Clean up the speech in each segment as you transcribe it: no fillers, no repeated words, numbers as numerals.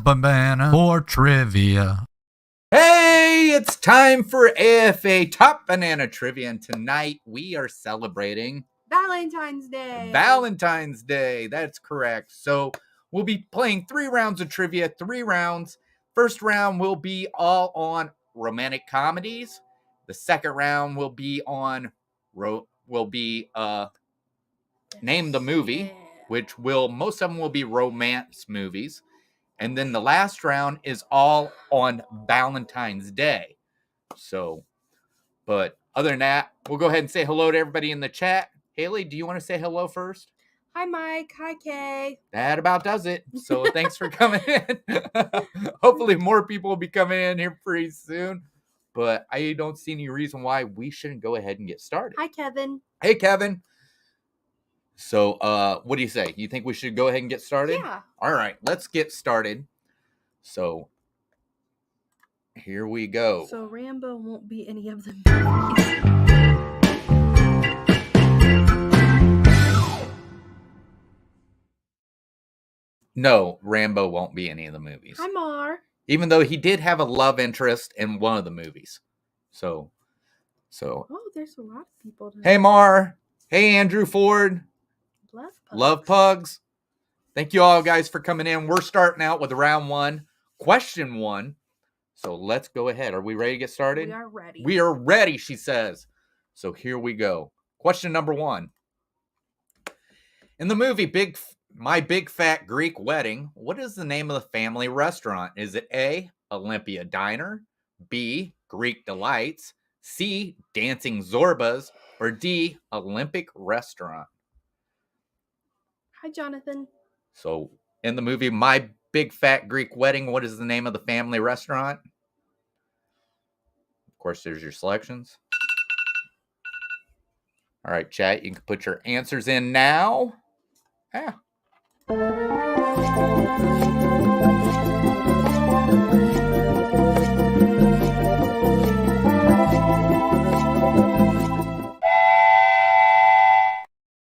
banana for trivia. Hey, it's time for AFA Top Banana Trivia, and tonight we are celebrating Valentine's Day. Valentine's Day, that's correct. So we'll be playing 3 rounds of trivia, 3 rounds. First round will be all on romantic comedies. The second round will be on name the movie, which most of them will be romance movies. And then the last round is all on Valentine's Day. So, but other than that, we'll go ahead and say hello to everybody in the chat. Haley, do you want to say hello first? Hi, Mike. Hi, Kay. That about does it. So thanks for coming in. Hopefully more people will be coming in here pretty soon. But I don't see any reason why we shouldn't go ahead and get started. Hi, Kevin. Hey, Kevin. So, what do you say? You think we should go ahead and get started? Yeah. All right, let's get started. So, here we go. So, Rambo won't be any of them. No, Rambo won't be any of the movies. Hi, Mar. Even though he did have a love interest in one of the movies. So. Oh, there's a lot of people tonight. Hey, Mar. Hey, Andrew Ford. Love Pugs. Thank you all guys for coming in. We're starting out with round 1, question 1. So let's go ahead. Are we ready to get started? We are ready. We are ready, she says. So here we go. Question number 1. In the movie My Big Fat Greek Wedding, what is the name of the family restaurant? Is it A, Olympia Diner, B, Greek Delights, C, Dancing Zorbas, or D, Olympic Restaurant? Hi, Jonathan. So, in the movie My Big Fat Greek Wedding, what is the name of the family restaurant? Of course, there's your selections. All right, chat, you can put your answers in now. Yeah.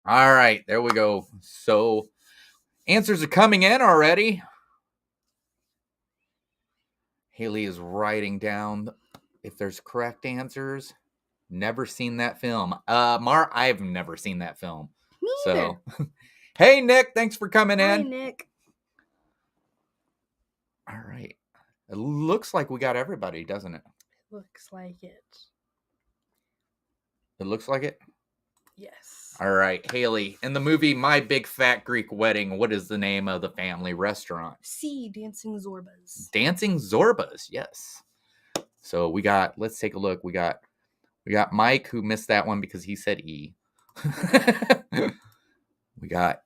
All right, there we go. So, answers are coming in already. Haley is writing down if there's correct answers. Never seen that film. Mar, I've never seen that film. Me either. So, hey, Nick, thanks for coming in. Hi, Nick. All right. It looks like we got everybody, doesn't it? Looks like it. It looks like it? Yes. All right, Haley. In the movie My Big Fat Greek Wedding, what is the name of the family restaurant? C, Dancing Zorbas. Dancing Zorbas, yes. So let's take a look. We got Mike, who missed that one because he said E. we got,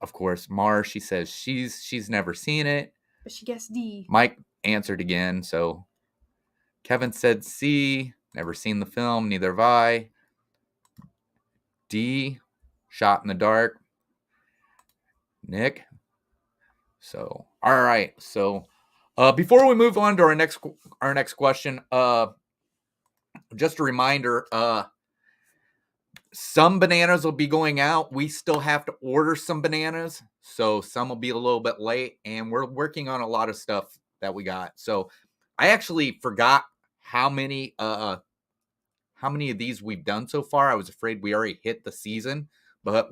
of course, Mar. She says she's never seen it. But she guessed D. Mike answered again. So Kevin said C. Never seen the film. Neither have I. D. Shot in the dark. Nick. So, all right. So, before we move on to our next question, just a reminder, some bananas will be going out. We still have to order some bananas, so some will be a little bit late, and we're working on a lot of stuff that we got. So I actually forgot how many of these we've done so far. I was afraid we already hit the season, but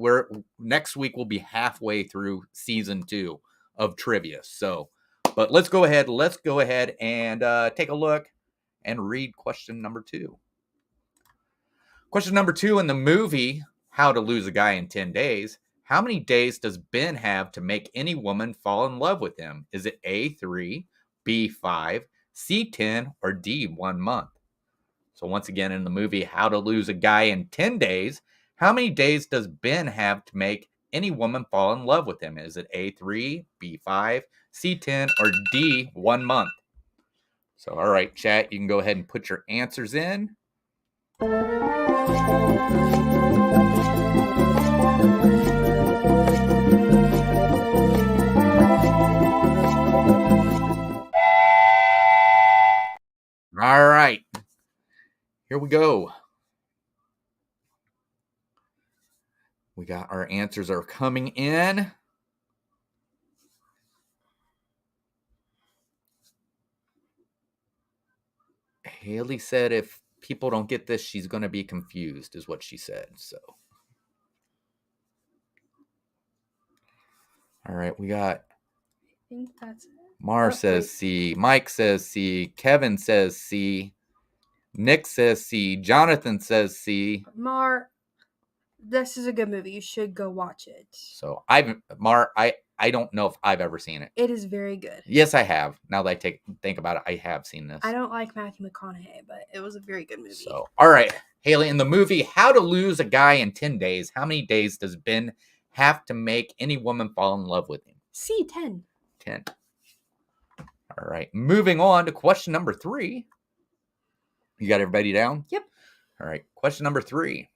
next week we'll be halfway through season 2 of trivia. So, but let's go ahead and take a look and read question number 2. Question number 2, in the movie How to Lose a Guy in 10 Days, how many days does Ben have to make any woman fall in love with him? Is it A, 3, B, 5, C, 10, or D, 1 month? So once again, in the movie How to Lose a Guy in 10 Days, how many days does Ben have to make any woman fall in love with him? Is it A, 3, B, 5, C, 10, or D, 1 month? So, all right, chat, you can go ahead and put your answers in. All right, here we go. We got our answers are coming in. Haley said if people don't get this, she's going to be confused, is what she said. So, all right, we got I think that's it. Mar says wait. C. Mike says C. Kevin says C. Nick says C. Jonathan says C. Mar, this is a good movie. You should go watch it. So I don't know if I've ever seen it. It is very good. Yes, I have. Now that I think about it, I have seen this. I don't like Matthew McConaughey, but it was a very good movie. So, all right, Haley, in the movie How to Lose a Guy in 10 Days, how many days does Ben have to make any woman fall in love with him? C, 10. 10. All right, moving on to question number 3. You got everybody down? Yep. All right, question number 3.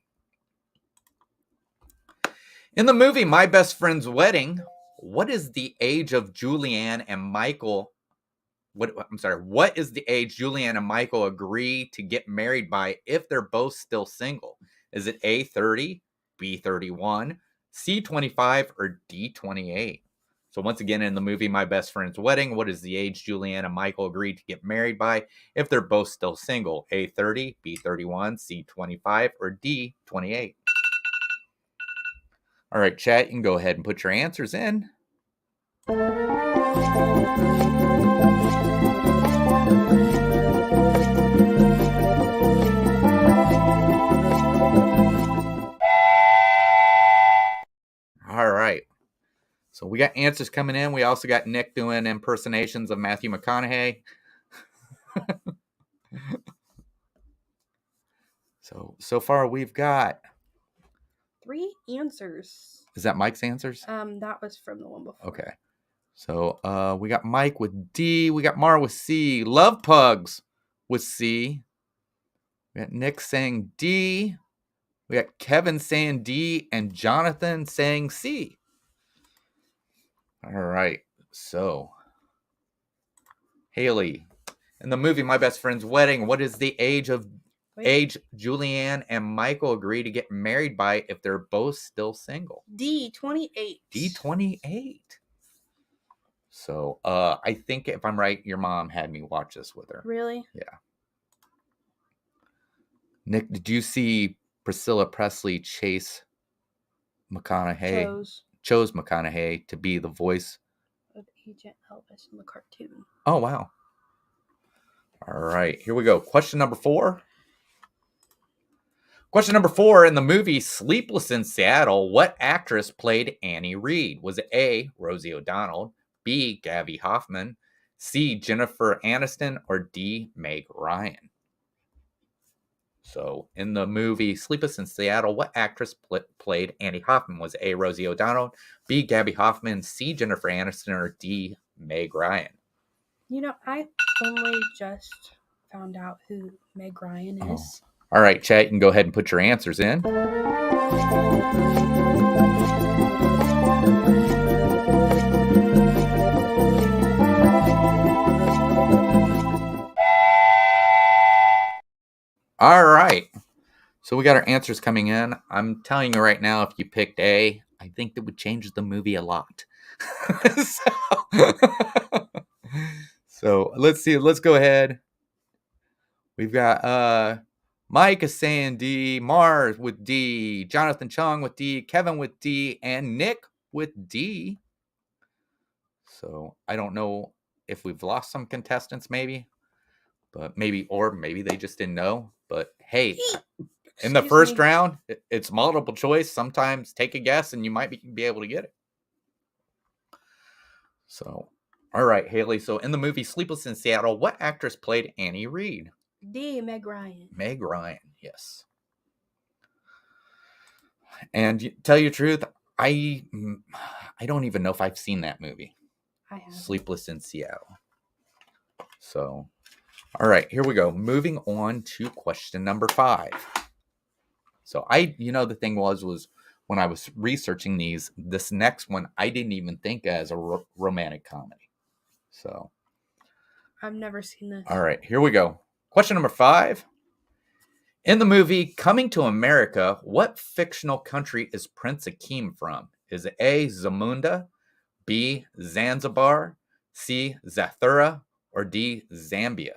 In the movie My Best Friend's Wedding, what is the age of Julianne and Michael? What is the age Julianne and Michael agree to get married by if they're both still single? Is it A, 30, B, 31, C, 25, or D, 28? So once again, in the movie My Best Friend's Wedding, what is the age Julianne and Michael agreed to get married by if they're both still single? A, 30, B, 31, C, 25, or D, 28? All right, chat, you can go ahead and put your answers in. All right. So we got answers coming in. We also got Nick doing impersonations of Matthew McConaughey. So far we've got 3 answers. Is that Mike's answers? That was from the one before. Okay. So we got Mike with D. We got Mar with C. Love Pugs with C. We got Nick saying D. We got Kevin saying D and Jonathan saying C. All right. So, Haley, in the movie My Best Friend's Wedding, what is the age Julianne and Michael agree to get married by if they're both still single? D, 28. D, 28. So, I think if I'm right, your mom had me watch this with her. Really? Yeah. Nick, did you see Priscilla Presley chose McConaughey to be the voice of Agent Elvis in the cartoon? Oh, wow. All right, here we go. Question number 4. Question number 4, in the movie Sleepless in Seattle, what actress played Annie Reed? Was it A, Rosie O'Donnell, B, Gabby Hoffman, C, Jennifer Aniston, or D, Meg Ryan? So, in the movie Sleepless in Seattle, what actress played Annie Hoffman? Was A, Rosie O'Donnell, B, Gabby Hoffman, C, Jennifer Aniston, or D, Meg Ryan? You know, I only just found out who Meg Ryan is. All right, chat, you can go ahead and put your answers in. All right. So we got our answers coming in. I'm telling you right now, if you picked A, I think that would change the movie a lot. So let's see. Let's go ahead. We've got Mike is saying D, Mars with D, Jonathan Chung with D, Kevin with D, and Nick with D. So I don't know if we've lost some contestants, maybe, but maybe they just didn't know. But hey, in the first round, it's multiple choice. Sometimes take a guess and you might be able to get it. So, all right, Haley. So in the movie Sleepless in Seattle, what actress played Annie Reed? D, Meg Ryan. Meg Ryan, yes. And tell you the truth, I don't even know if I've seen that movie. I have. Sleepless in Seattle. So, all right, here we go. Moving on to question number 5. So the thing was when I was researching this next one, I didn't even think as a romantic comedy. So, I've never seen this. All right, here we go. Question number 5. In the movie Coming to America, what fictional country is Prince Akeem from? Is it A, Zamunda, B, Zanzibar, C, Zathura, or D, Zambia?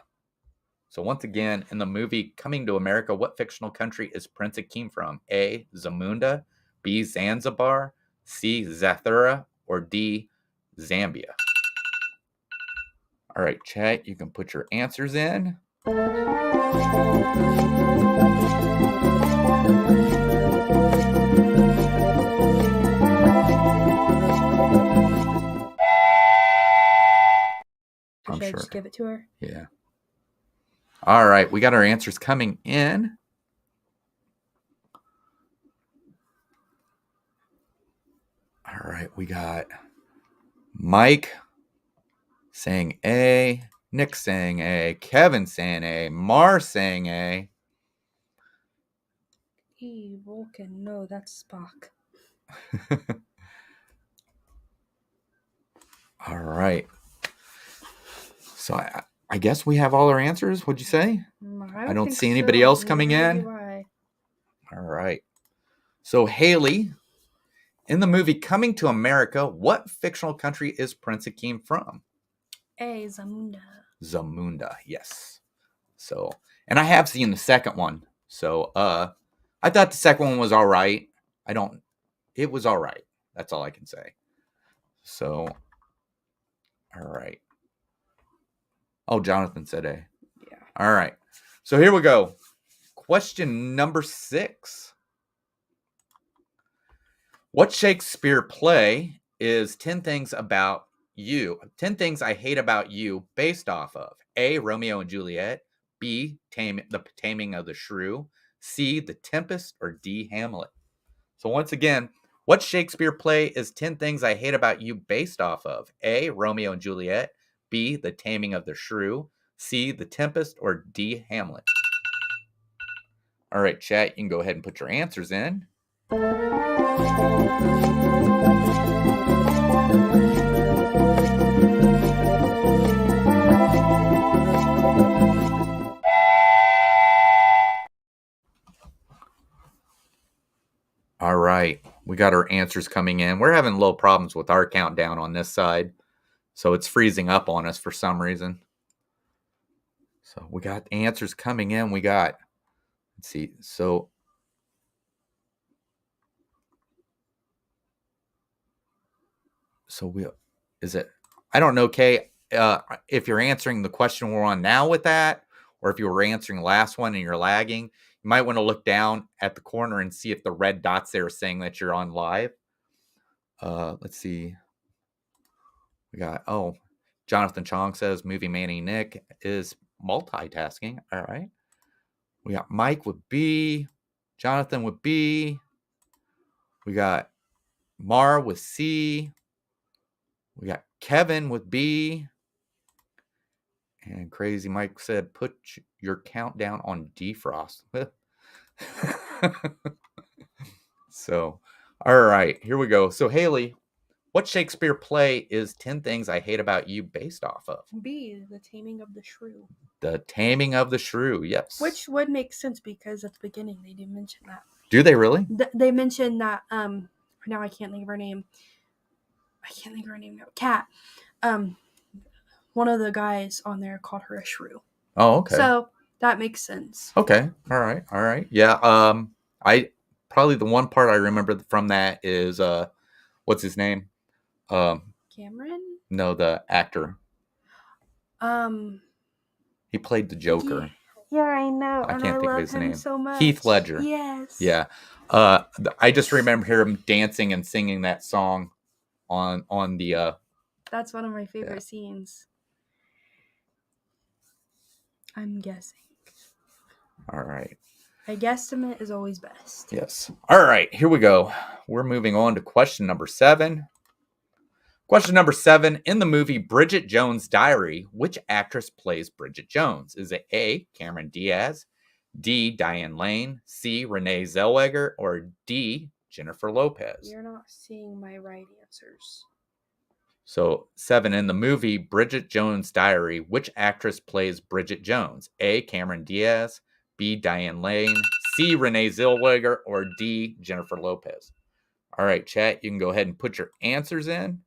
So once again, in the movie Coming to America, what fictional country is Prince Akeem from? A, Zamunda, B, Zanzibar, C, Zathura, or D, Zambia? All right, chat, you can put your answers in. Should I just give it to her? Yeah. All right, we got our answers coming in. All right, we got Mike saying A, Nick saying A, Kevin saying A, Mar saying A. Vulcan. No, that's Spock. All right. So I guess we have all our answers. What'd you say? I don't see anybody else coming in. All right. So Haley, in the movie Coming to America, what fictional country is Prince Akeem from? A, Zamunda. Zamunda, yes. So, and I have seen the second one. So, I thought the second one was all right. It was all right. That's all I can say. So, all right. Oh, Jonathan said A. Yeah. All right. So here we go. Question number 6. What Shakespeare play is 10 Things About You? 10 Things I Hate About You based off of? A, Romeo and Juliet. B, The Taming of the Shrew. C, The Tempest, or D, Hamlet? So once again, what Shakespeare play is 10 Things I Hate About You based off of? A, Romeo and Juliet. B, The Taming of the Shrew. C, The Tempest, or D, Hamlet? All right, chat, you can go ahead and put your answers in. All right, we got our answers coming in. We're having little problems with our countdown on this side, so it's freezing up on us for some reason. So we got answers coming in. We got, let's see, I don't know, Kay, if you're answering the question we're on now with that, or if you were answering the last one and you're lagging, you might want to look down at the corner and see if the red dots there are saying that you're on live. Let's see. We got, Jonathan Chong says Movie Manny Nick is multitasking. All right. We got Mike with B, Jonathan with B. We got Mar with C. We got Kevin with B. And Crazy Mike said, put your countdown on defrost. So, all right, here we go. So, Haley, what Shakespeare play is 10 Things I Hate About You based off of? B, The Taming of the Shrew. The Taming of the Shrew, yes. Which would make sense because at the beginning they did mention that. Do they really? They mentioned that, now I can't think of her name. Cat. One of the guys on there called her a shrew. Oh, okay. So that makes sense. Okay. All right. Yeah. I probably the one part I remember from that is what's his name? Cameron? No, the actor. He played the Joker. Yeah, I know. I can't think of his name. So much. Heath Ledger. Yes. Yeah. I just remember him dancing and singing that song on the. That's one of my favorite scenes. I'm guessing. All right. A guesstimate is always best. Yes. All right, here we go. We're moving on to question number 7. Question number 7. In the movie Bridget Jones' Diary, which actress plays Bridget Jones? Is it A, Cameron Diaz, D, Diane Lane, C, Renee Zellweger, or D, Jennifer Lopez? You're not seeing my right answers. So 7, in the movie Bridget Jones' Diary, which actress plays Bridget Jones? A, Cameron Diaz, B. Diane Lane, C. Renee Zellweger, or D. Jennifer Lopez? All right, chat, you can go ahead and put your answers in.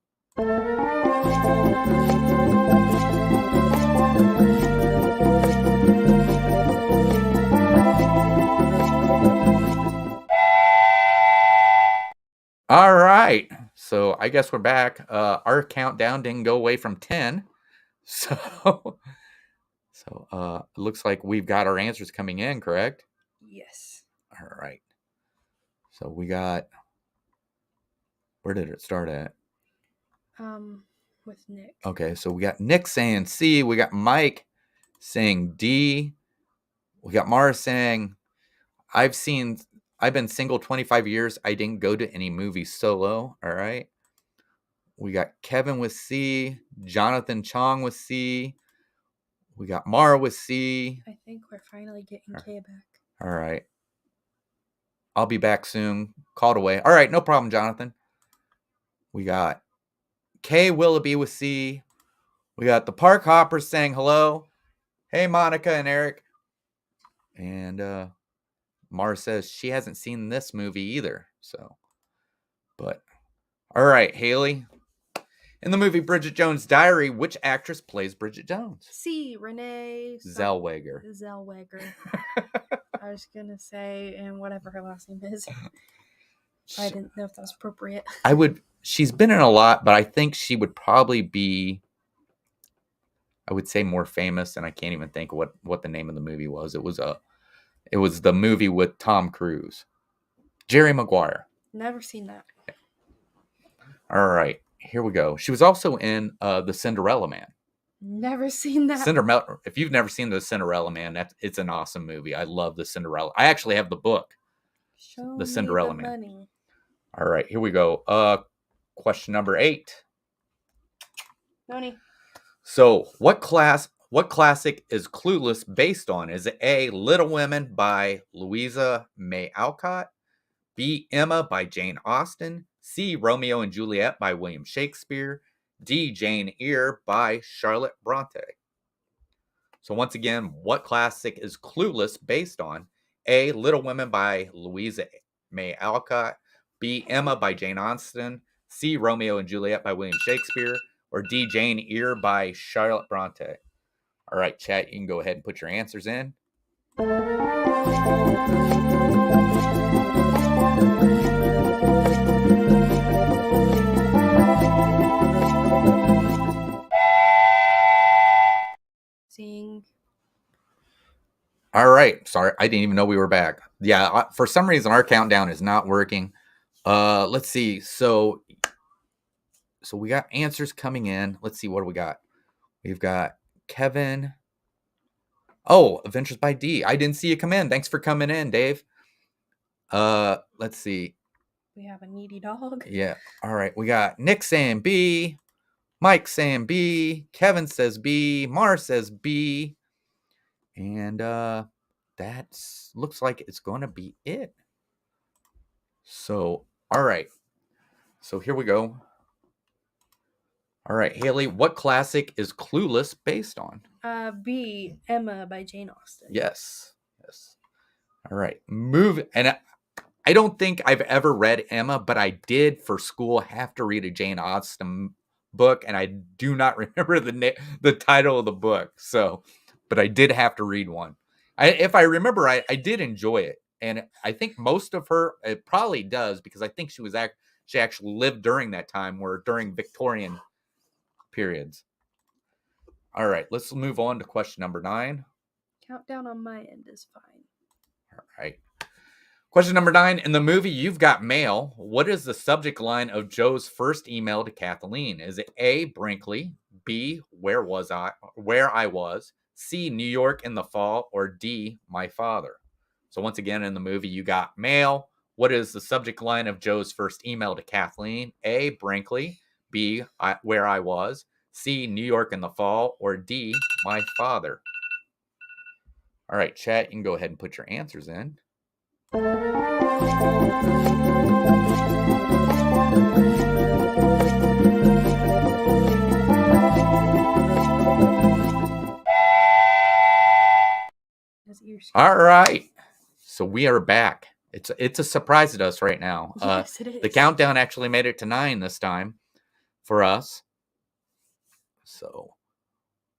All right, so I guess we're back. Our countdown didn't go away from 10, so it looks like we've got our answers coming in, correct? Yes. All right. So we got, where did it start at? With Nick. Okay, so we got Nick saying C. We got Mike saying D. We got Mara saying, I've been single 25 years. I didn't go to any movies solo. All right. We got Kevin with C. Jonathan Chong with C. We got Mara with C. I think we're finally getting Kay back. All right. I'll be back soon. Called away. All right, no problem, Jonathan. We got Kay Willoughby with C. We got the Park Hoppers saying hello. Hey, Monica and Eric. And Mara says she hasn't seen this movie either. So, but all right, Haley. In the movie Bridget Jones' Diary, which actress plays Bridget Jones? C. Renee Zellweger. I was gonna say, and whatever her last name is. I didn't know if that was appropriate. She's been in a lot, but I think she would probably be, I would say, more famous, and I can't even think what the name of the movie was. It was the movie with Tom Cruise. Jerry Maguire. Never seen that. All right, here we go. She was also in The Cinderella Man. Never seen that. Cinderella. If you've never seen The Cinderella Man, it's an awesome movie. I love The Cinderella. I actually have the book. The Cinderella Man. Money. All right, here we go. Question number 8. Noni. So, what classic is Clueless based on? Is it A, Little Women by Louisa May Alcott, B, Emma by Jane Austen, C, Romeo and Juliet by William Shakespeare, D, Jane Eyre by Charlotte Bronte? So once again, what classic is Clueless based on? A, Little Women by Louisa May Alcott, B, Emma by Jane Austen, C, Romeo and Juliet by William Shakespeare, or D, Jane Eyre by Charlotte Bronte? All right, chat, you can go ahead and put your answers in. Seeing. All right, sorry, I didn't even know we were back. Yeah, for some reason our countdown is not working. Let's see. So we got answers coming in. Let's see, what do we got? We've got Kevin. Oh, Adventures by D. I didn't see you come in. Thanks for coming in, Dave. Let's see. We have a needy dog. Yeah. All right. We got Nick saying B. Mike saying B. Kevin says B. Mar says B. And that looks like it's going to be it. So, all right. So here we go. All right, Haley, what classic is Clueless based on? B, Emma by Jane Austen. Yes. All right, and I don't think I've ever read Emma, but I did for school have to read a Jane Austen book, and I do not remember the title of the book. So, but I did have to read one. If I remember, I did enjoy it, and I think most of her, it probably does, because I think she actually lived during that time, during Victorian periods. All right, let's move on to question number 9. Countdown on my end is fine. All right. Question number 9. In the movie You've Got Mail, what is the subject line of Joe's first email to Kathleen? Is it A, Brinkley, B, where I was, C, New York in the fall, or D, my father? So once again, in the movie You Got Mail, what is the subject line of Joe's first email to Kathleen? A, Brinkley, B, where I was, C, New York in the fall, or D, my father? All right, chat, you can go ahead and put your answers in. His ears All right. So we are back. It's a surprise to us right now. Yes, it is. The countdown actually made it to 9 this time for us. So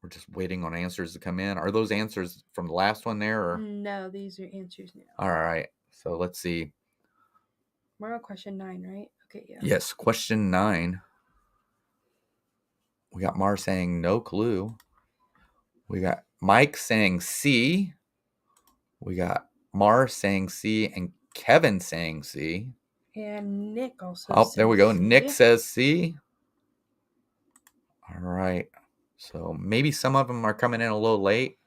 we're just waiting on answers to come in. Are those answers from the last one there? Or? No, these are answers now. All right. So let's see. We're on question 9, right? Okay, yeah. Yes, question 9. We got Mar saying no clue. We got Mike saying C. We got Mar saying C and Kevin saying C. And Nick also Oh, says there we go. C. Nick says C. All right. So maybe some of them are coming in a little late.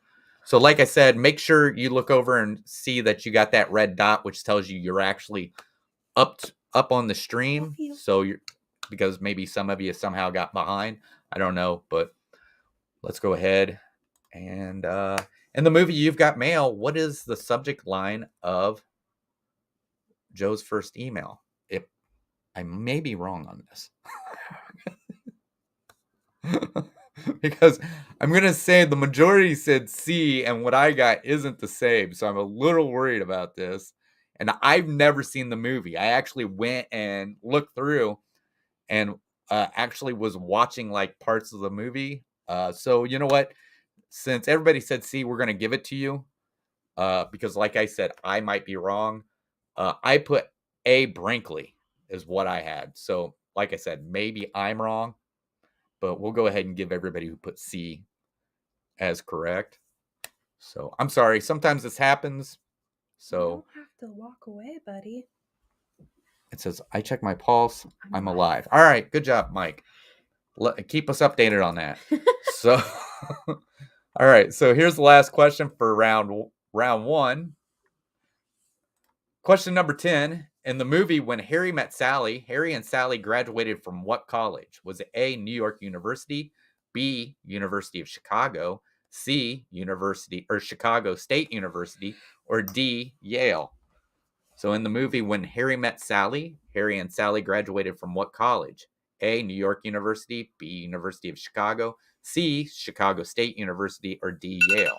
So like I said, make sure you look over and see that you got that red dot, which tells you you're actually up on the stream. So you're, because maybe some of you somehow got behind. I don't know, but let's go ahead. And in the movie You've Got Mail, what is the subject line of Joe's first email? If I may be wrong on this. Because I'm going to say the majority said C, and what I got isn't the same. So I'm a little worried about this. And I've never seen the movie. I actually went and looked through and actually was watching like parts of the movie. So you know what? Since everybody said C, we're going to give it to you. Because like I said, I might be wrong. I put A, Brinkley is what I had. So like I said, maybe I'm wrong. But we'll go ahead and give everybody who put C as correct. So I'm sorry. Sometimes this happens. So you don't have to walk away, buddy. It says, I check my pulse. I'm alive. All right. Good job, Mike. Keep us updated on that. So, all right. So here's the last question for round 1. Question number 10. In the movie When Harry Met Sally, Harry and Sally graduated from what college? Was it A, New York University, B, University of Chicago, C, Chicago State University, or D, Yale? So in the movie When Harry Met Sally, Harry and Sally graduated from what college? A, New York University, B, University of Chicago, C, Chicago State University, or D, Yale?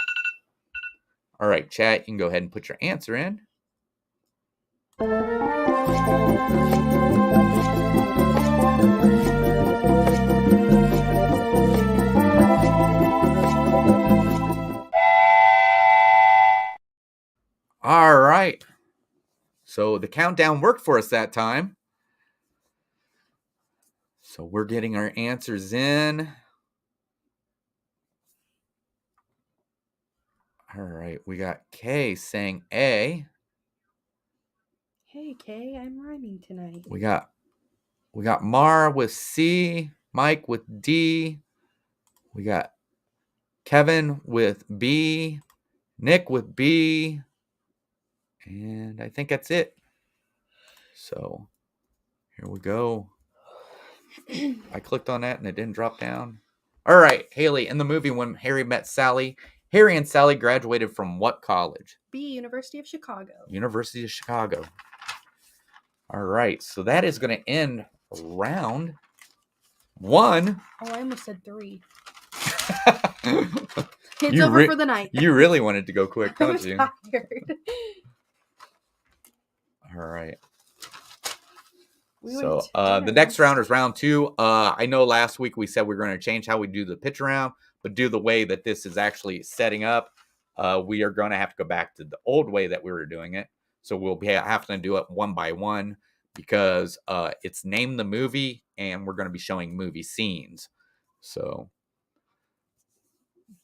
All right, chat, you can go ahead and put your answer in. All right. So the countdown worked for us that time. So we're getting our answers in. All right. We got Kay saying A. Hey, Kay, I'm rhyming tonight. We got Mar with C, Mike with D. We got Kevin with B, Nick with B, and I think that's it. So here we go. I clicked on that and it didn't drop down. All right, Haley, in the movie When Harry Met Sally, Harry and Sally graduated from what college? B, University of Chicago. University of Chicago. All right, so that is going to end round 1. Oh, I almost said 3. It's over for the night. You really wanted to go quick, don't you? Tired. All right. So the next round is round 2. I know last week we said we were going to change how we do the pitch round, but due to the way that this is actually setting up, we are going to have to go back to the old way that we were doing it. So we'll be having to do it one by one because it's Name the Movie, and we're going to be showing movie scenes. So,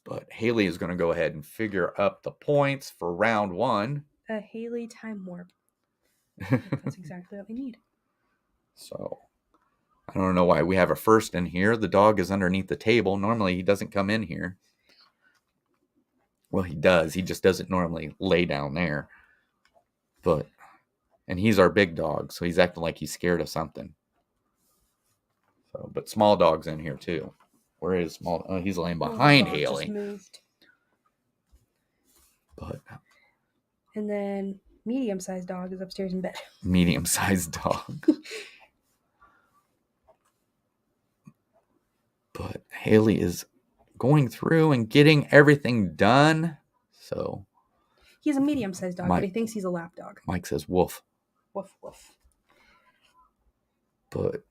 but Haley is going to go ahead and figure up the points for round 1. A Haley time warp. That's exactly what we need. So, I don't know why we have a first in here. The dog is underneath the table. Normally, he doesn't come in here. Well, he does. He just doesn't normally lay down there. And he's our big dog, so he's acting like he's scared of something. So, but small dog's in here too. Where is small? Oh, he's laying behind Haley. Just moved. But and then medium-sized dog is upstairs in bed. Medium-sized dog. But Haley is going through and getting everything done. So He's a medium-sized dog, Mike. but he thinks he's a lap dog. Mike says woof. Woof, woof. But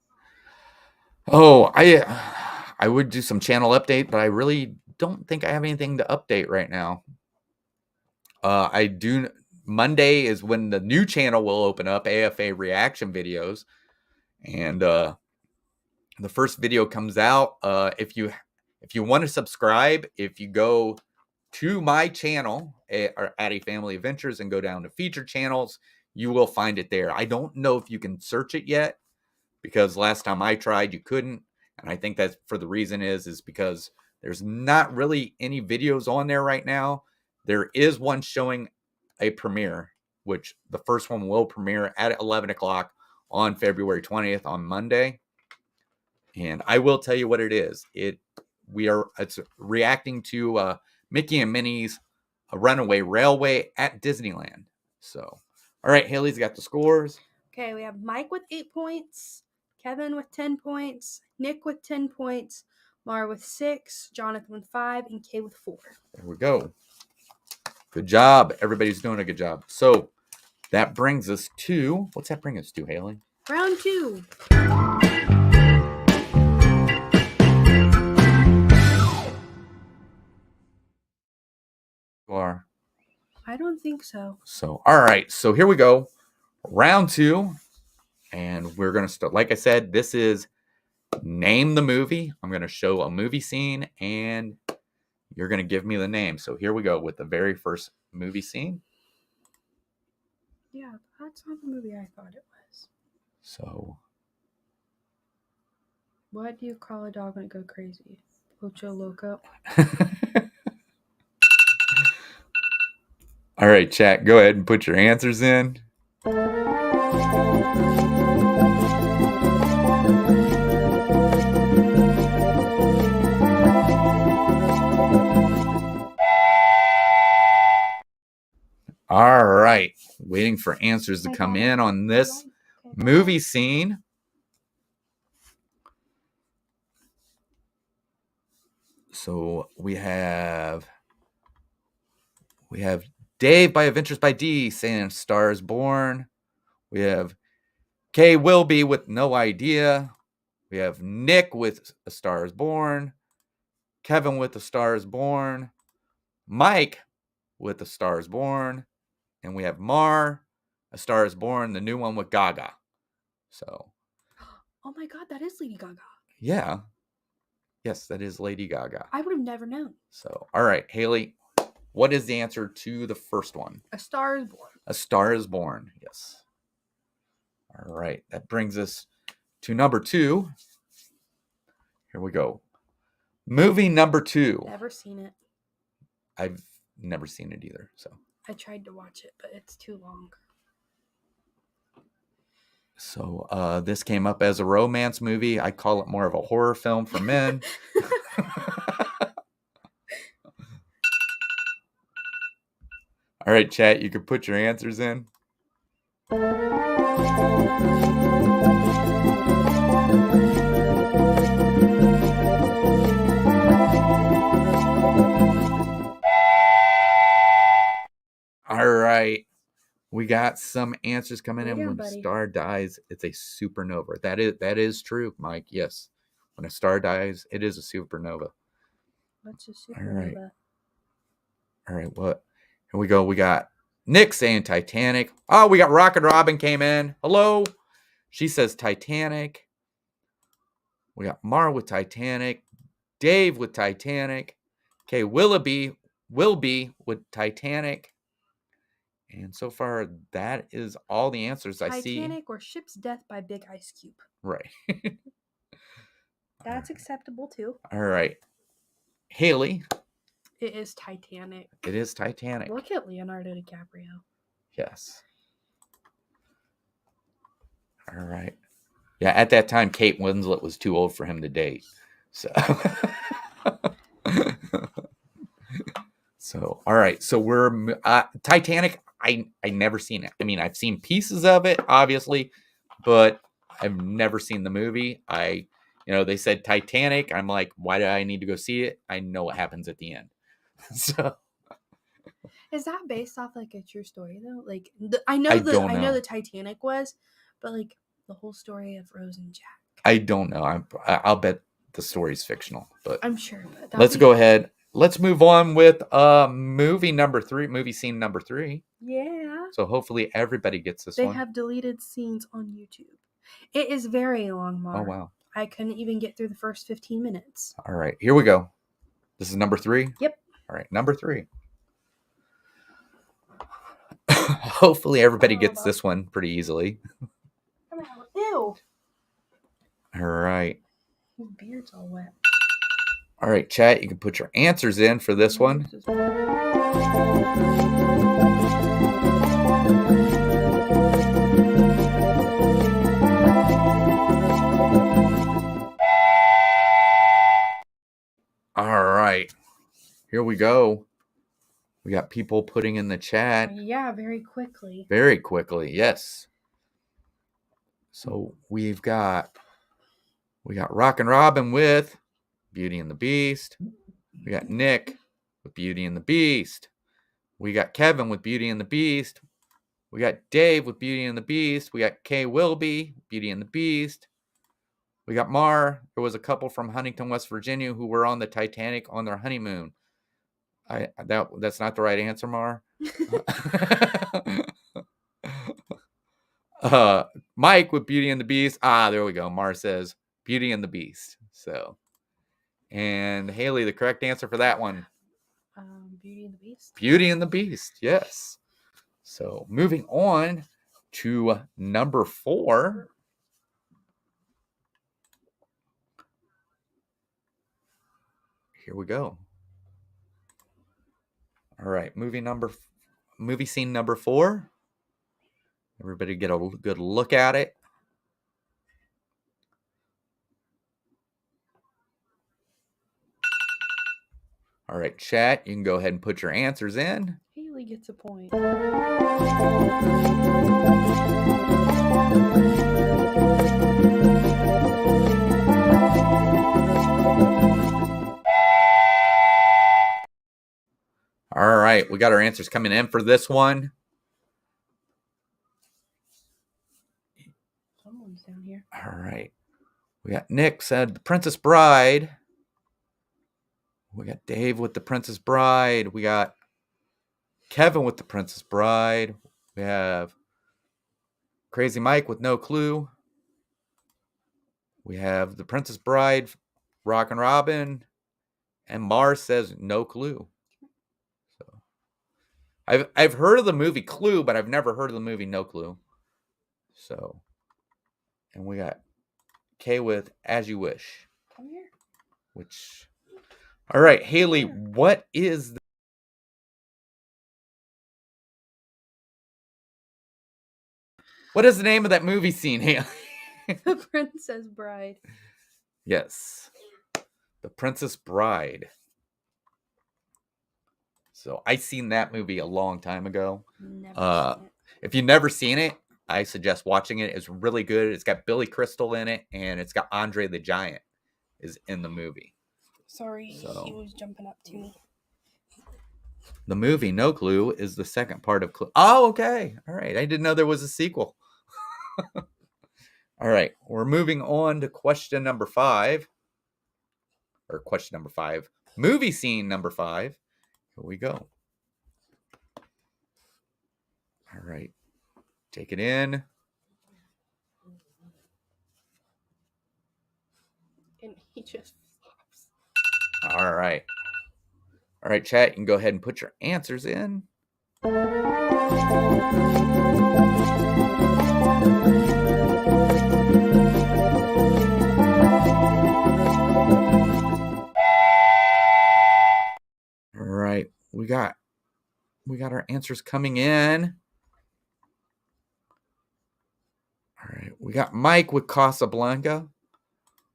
I would do some channel update, but I really don't think I have anything to update right now. Monday is when the new channel will open up, AFA reaction videos, and the first video comes out. If you want to subscribe, if you go to my channel at A Family Adventures and go down to featured channels, you will find it there. I don't know if you can search it yet, because last time I tried, you couldn't. And I think that's for the reason is because there's not really any videos on there right now. There is one showing a premiere, which the first one will premiere at 11 o'clock on February 20th on Monday. And I will tell you what it is. It's reacting to Mickey and Minnie's A Runaway Railway at Disneyland. So, all right, Haley's got the scores. Okay, we have Mike with 8 points, Kevin with 10 points, Nick with 10 points, Mara with 6, Jonathan with 5, and Kay with 4. There we go. Good job. Everybody's doing a good job. So that brings us to, what's that bring us to, Haley? Round 2. You are. I don't think so. So, all right. So here we go. Round 2. And we're going to start. Like I said, this is name the movie. I'm going to show a movie scene and you're going to give me the name. So here we go with the very first movie scene. Yeah, that's not the movie I thought it was. So. What do you call a dog when it goes crazy? Ocho Loco. All right, chat, go ahead and put your answers in. All right, waiting for answers to come in on this movie scene. So we have Dave by Adventures by D saying Star is Born. We have Kay Wilby with no idea. We have Nick with A Star is Born. Kevin with A Star is Born. Mike with A Star is Born. And we have Mar, A Star is Born, the new one with Gaga. So. Oh my God, that is Lady Gaga. Yeah. Yes, that is Lady Gaga. I would have never known. So, all right, Haley, what is the answer to the first one? A Star is Born. A Star is Born, yes. All right, that brings us to number 2. Here we go. Movie number 2. Never seen it. I've never seen it either, so. I tried to watch it, but it's too long. So this came up as a romance movie. I call it more of a horror film for men. All right, chat, you can put your answers in. All right. We got some answers coming in. When a star dies, it's a supernova. That is true, Mike. Yes. When a star dies, it is a supernova. What's a supernova? All right, what? Here we go. We got Nick saying Titanic. Oh, we got Rocket Robin came in. Hello. She says Titanic. We got Mar with Titanic. Dave with Titanic. Okay, Willoughby with Titanic. And so far, that is all the answers I see. Titanic or Ship's Death by Big Ice Cube. Right. That's acceptable, too. All right. Haley. It is Titanic. It is Titanic. Look at Leonardo DiCaprio. Yes. All right. Yeah, at that time, Kate Winslet was too old for him to date. So... So, all right. So we're Titanic. I never seen it. I mean, I've seen pieces of it, obviously, but I've never seen the movie. They said Titanic. I'm like, why do I need to go see it? I know what happens at the end. So Is that based off like a true story though? Like I I know don't know. the Titanic was, but like the whole story of Rose and Jack. I don't know. I'll bet the story's fictional, but I'm sure. But let's go ahead. Let's move on with movie scene number 3. Yeah. So hopefully everybody gets this They one. have deleted scenes on YouTube. It is very long, Mar. Oh, wow. I couldn't even get through the first 15 minutes. All right, here we go. This is number 3? Yep. All right, number 3. Hopefully everybody gets this one pretty easily. Ew. All right. His beard's all wet. All right, chat, you can put your answers in for this one. All right, here we go. We got people putting in the chat. Yeah, very quickly. Very quickly, yes. So we got Rockin' Robin with Beauty and the Beast. We got Nick with Beauty and the Beast. We got Kevin with Beauty and the Beast. We got Dave with Beauty and the Beast. We got Kay Wilby, Beauty and the Beast. We got Mar. There was a couple from Huntington, West Virginia who were on the Titanic on their honeymoon. That's not the right answer, Mar. Mike with Beauty and the Beast. There we go. Mar says Beauty and the Beast. So, and Haley, the correct answer for that one. Beauty and the Beast. Beauty and the Beast. Yes. So moving on to number 4. Here we go. All right, movie scene number 4. Everybody get a good look at it. All right, chat, you can go ahead and put your answers in. Haley gets a point. All right, we got our answers coming in for this one. Someone's down here. All right. We got Nick said The Princess Bride. We got Dave with The Princess Bride. We got Kevin with The Princess Bride. We have Crazy Mike with No Clue. We have The Princess Bride, Rockin' Robin, and Mars says No Clue. So I've heard of the movie Clue, but I've never heard of the movie No Clue. So, and we got Kay with As You Wish. Come here. Which, all right, Haley, what is the name of that movie scene, Haley? The Princess Bride. Yes, The Princess Bride. So I seen that movie a long time ago. Never seen it. If you've never seen it, I suggest watching it. It's really good. It's got Billy Crystal in it, and it's got Andre the Giant is in the movie. Sorry, he was jumping up to me. The movie No Clue is the second part of Clue. Oh, okay. All right. I didn't know there was a sequel. All right. We're moving on to question number 5. Or question number 5. Movie scene number 5. Here we go. All right. Take it in. And he just flops. All right. All right, chat. You can go ahead and put your answers in. All right. We got our answers coming in. All right. We got Mike with Casablanca.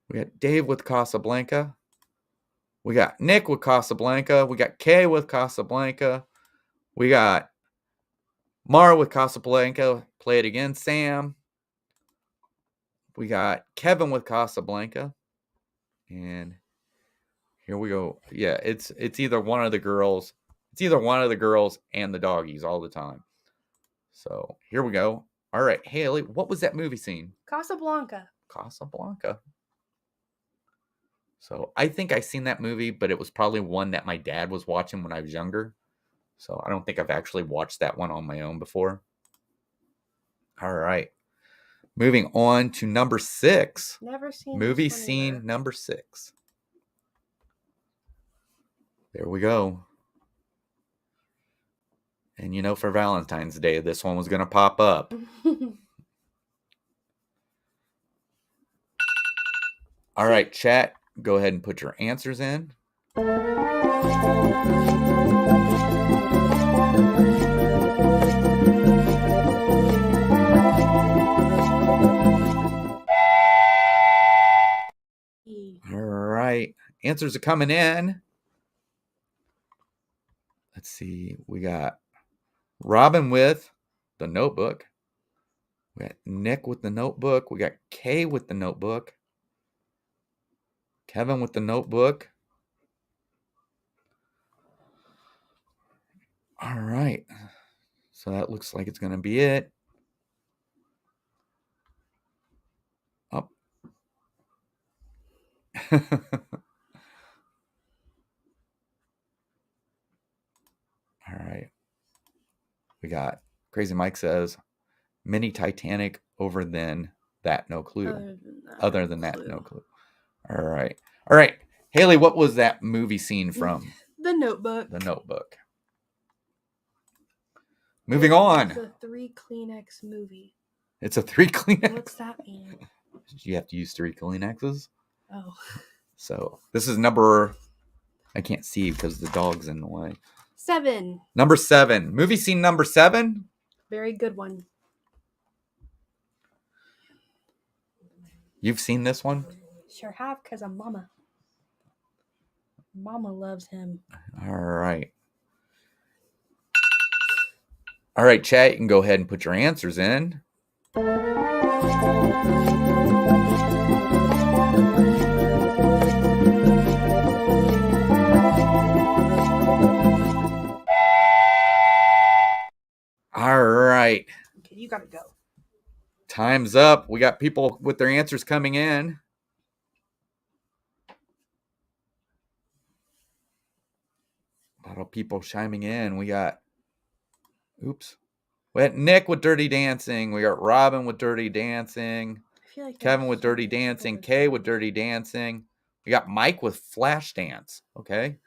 We got Dave with Casablanca. We got Nick with Casablanca. We got Kay with Casablanca. We got Mara with Casablanca. Play it again, Sam. We got Kevin with Casablanca. And here we go. Yeah, it's either one of the girls It's either one of the girls and the doggies all the time. So here we go. All right, Haley, what was that movie scene? Casablanca. Casablanca. So I think I seen that movie, but it was probably one that my dad was watching when I was younger. So I don't think I've actually watched that one on my own before. All right. Moving on to number 6. Never seen Movie this one scene either. number 6. There we go. And you know, for Valentine's Day, this one was going to pop up. All right, chat, go ahead and put your answers in. All right, answers are coming in. Let's see. We got Robin with The Notebook. We got Nick with The Notebook. We got Kay with The Notebook. Kevin with The Notebook. All right. So that looks like it's going to be it. Up. All right. We got Crazy Mike says, mini Titanic over than that, no clue. Other than that, no clue. All right. All right. Haley, what was that movie scene from? The Notebook. The Notebook. Moving on. It's a 3 Kleenex movie. It's a 3 Kleenex. What's that mean? You have to use 3 Kleenexes. Oh. So this is number, I can't see because the dog's in the way. 7. Number 7. Movie scene number 7. Very good one. You've seen this one? Sure have, because I'm Mama. Mama loves him. All right. All right, chat, you can go ahead and put your answers in. All right. Okay, you gotta go. Time's up. We got people with their answers coming in. A lot of people chiming in. We got, oops. We had Nick with Dirty Dancing. We got Robin with Dirty Dancing. I feel like Kevin with Dirty Dancing. Kay with Dirty Dancing. We got Mike with Flashdance. Okay.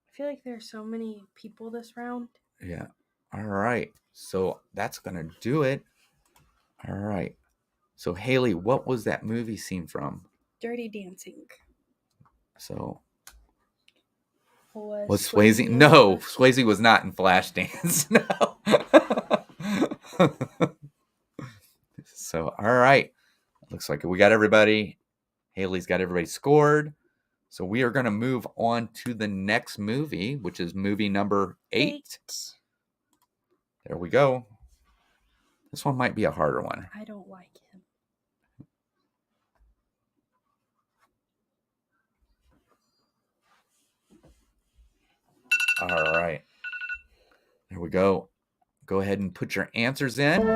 I feel like there's so many people this round. Yeah. All right. So that's going to do it. All right. So, Haley, what was that movie scene from? Dirty Dancing. So, Was Swayze? No, Swayze was not in Flashdance. No. So, all right. Looks like we got everybody. Haley's got everybody scored. So we are going to move on to the next movie, which is movie number 8. There we go. This one might be a harder one. I don't like him. All right. There we go. Go ahead and put your answers in.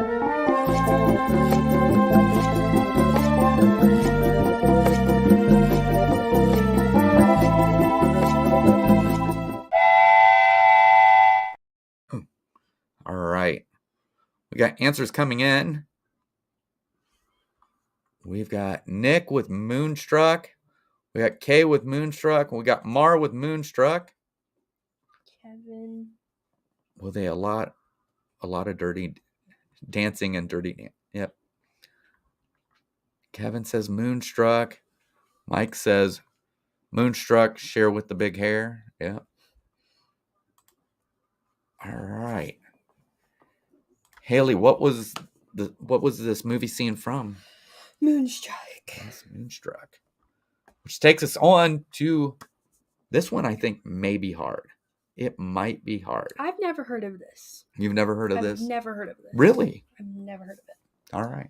All right. We got answers coming in. We've got Nick with Moonstruck. We got Kay with Moonstruck. We got Mar with Moonstruck. Kevin. Well, they a lot of Dirty Dancing and Dirty. Yep. Kevin says Moonstruck. Mike says Moonstruck. Share with the big hair. Yep. All right. Haley, what was this movie scene from? Moonstruck. Yes, Moonstruck. Which takes us on to this one. I think may be hard. It might be hard. I've never heard of this. You've never heard of this? I've never heard of this. Really? I've never heard of it. All right.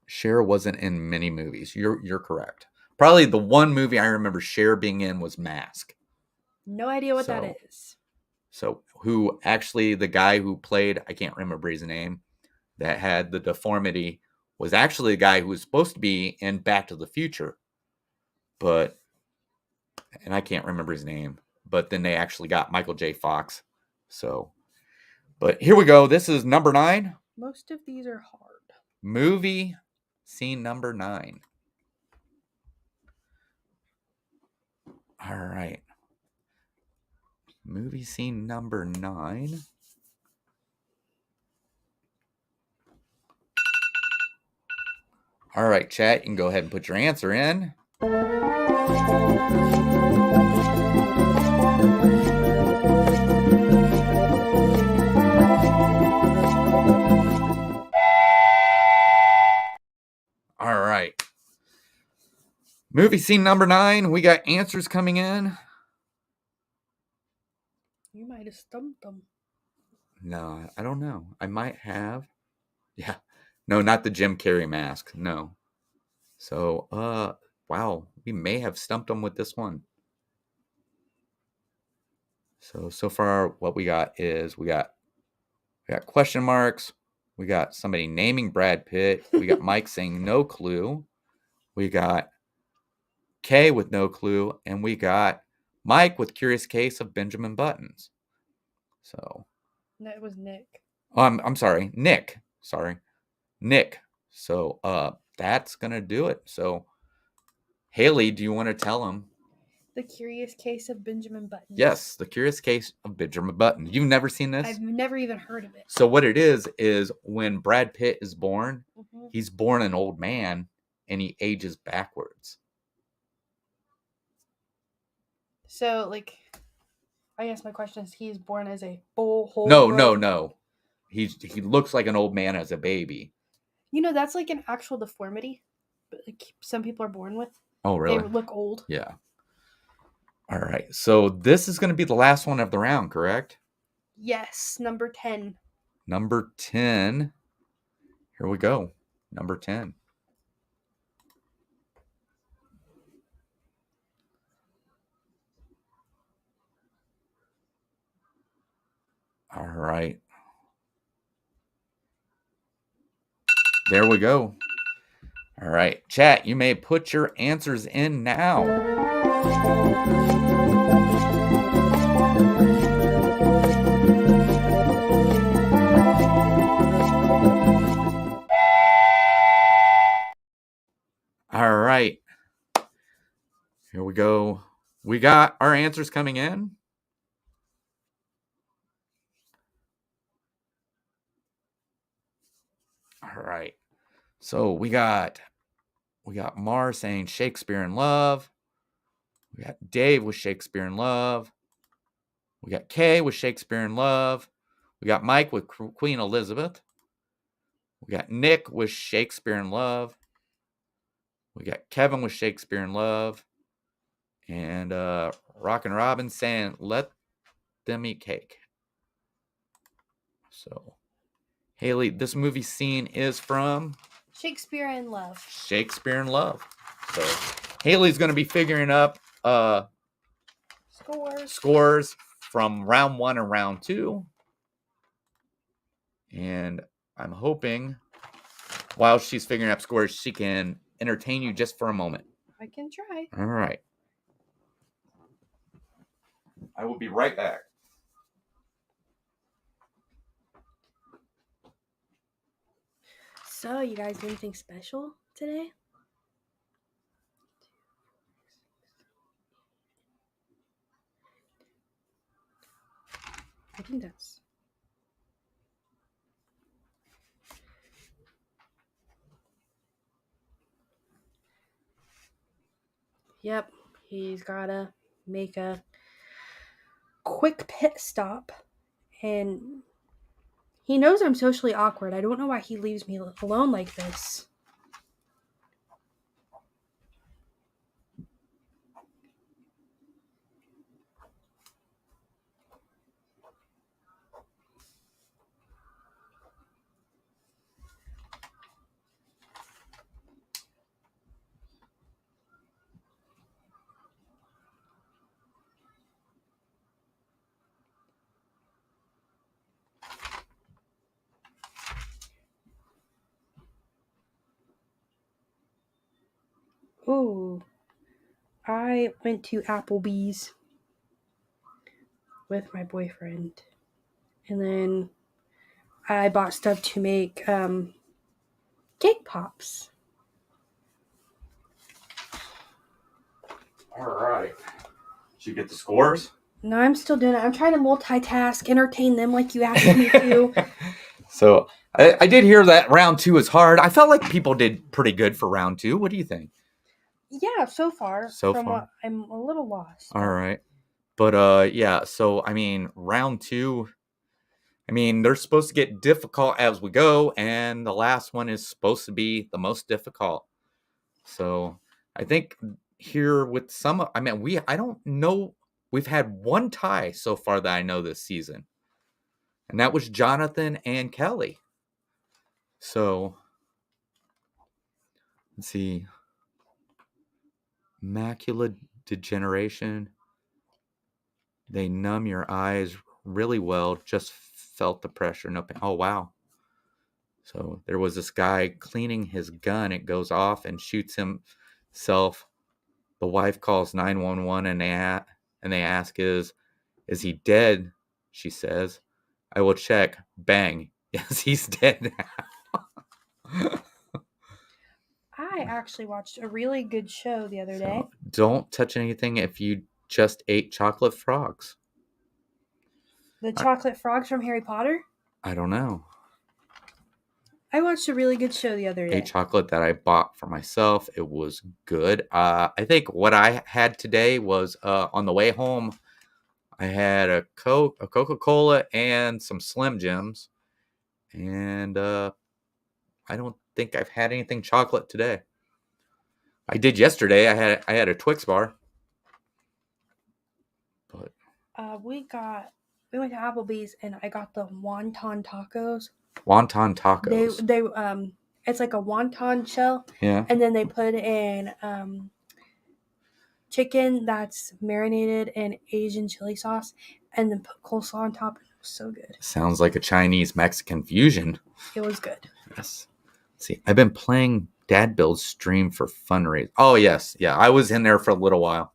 Cher wasn't in many movies. You're correct. Probably the one movie I remember Cher being in was Mask. No idea what that is. So who actually, the guy who played, I can't remember his name, that had the deformity, was actually the guy who was supposed to be in Back to the Future. But, and I can't remember his name, but then they actually got Michael J. Fox. So, but here we go. This is number 9. Most of these are hard. Movie scene number 9. All right. Movie scene number 9. All right, chat, you can go ahead and put your answer in. All right. Movie scene number 9. We got answers coming in. You might have stumped them. No, I don't know. I might have. Yeah. No, not the Jim Carrey mask. No. So, wow. We may have stumped them with this one. So far what we got is we got question marks. We got somebody naming Brad Pitt. We got Mike saying no clue. We got Kay with no clue. And we got Mike with Curious Case of Benjamin Buttons. So. No, it was Nick. Oh, I'm sorry. Nick. Sorry. Nick. So that's going to do it. So, Haley, do you want to tell him? The Curious Case of Benjamin Buttons. Yes, The Curious Case of Benjamin Button. You've never seen this? I've never even heard of it. So what it is when Brad Pitt is born, he's born an old man and he ages backwards. So, like, I guess my question is, he's born as a whole No. He looks like an old man as a baby. You know, that's like an actual deformity, but like some people are born with. Oh, really? They look old. Yeah. All right. So this is going to be the last one of the round, correct? Yes, number 10. Number 10. Here we go. Number 10. All right. There we go. All right. Chat, you may put your answers in now. All right. Here we go. We got our answers coming in. All right. So we got Mar saying Shakespeare in Love. We got Dave with Shakespeare in Love. We got Kay with Shakespeare in Love. We got Mike with Queen Elizabeth. We got Nick with Shakespeare in Love. We got Kevin with Shakespeare in Love. And Rockin' Robin saying, let them eat cake. So, Haley, this movie scene is from Shakespeare in Love. Shakespeare in Love. So, Haley's going to be figuring up scores from round 1 and round 2. And I'm hoping while she's figuring up scores, she can entertain you just for a moment. I can try. All right. I will be right back. So, you guys do anything special today? I think that's... Yep, he's gotta make a quick pit stop, and he knows I'm socially awkward. I don't know why he leaves me alone like this. Ooh. I went to Applebee's with my boyfriend. And then I bought stuff to make cake pops. All right. Did you get the scores? No, I'm still doing it. I'm trying to multitask, entertain them like you asked me to. So I did hear that round 2 is hard. I felt like people did pretty good for round 2. What do you think? Yeah, so far. So from far. what I'm a little lost. All right. But yeah, so I mean, round 2, I mean, they're supposed to get difficult as we go, and the last one is supposed to be the most difficult. So I think here with some, I mean, I don't know, we've had one tie so far that I know this season, and that was Jonathan and Kelly. So let's see, macular degeneration. They numb your eyes really well. Just felt the pressure. No pain. Oh wow. So there was this guy cleaning his gun. It goes off and shoots himself. The wife calls 911 and they ask, is he dead? She says, I will check. Bang. Yes, he's dead now. I actually watched a really good show the other day. Don't touch anything if you just ate chocolate frogs. The chocolate frogs from Harry Potter? I don't know. I watched a really good show the other day. A chocolate that I bought for myself. It was good. I think what I had today was on the way home, I had a Coca-Cola, and some Slim Jims. And I don't think I've had anything chocolate today. I did yesterday. I had a Twix bar. But we went to Applebee's and I got the wonton tacos. Wonton tacos. They it's like a wonton shell. Yeah. And then they put in chicken that's marinated in Asian chili sauce and then put coleslaw on top. It was so good. Sounds like a Chinese-Mexican fusion. It was good. Yes. Let's see, I've been playing Dad Build's stream for fundraising. Oh, yes. Yeah, I was in there for a little while.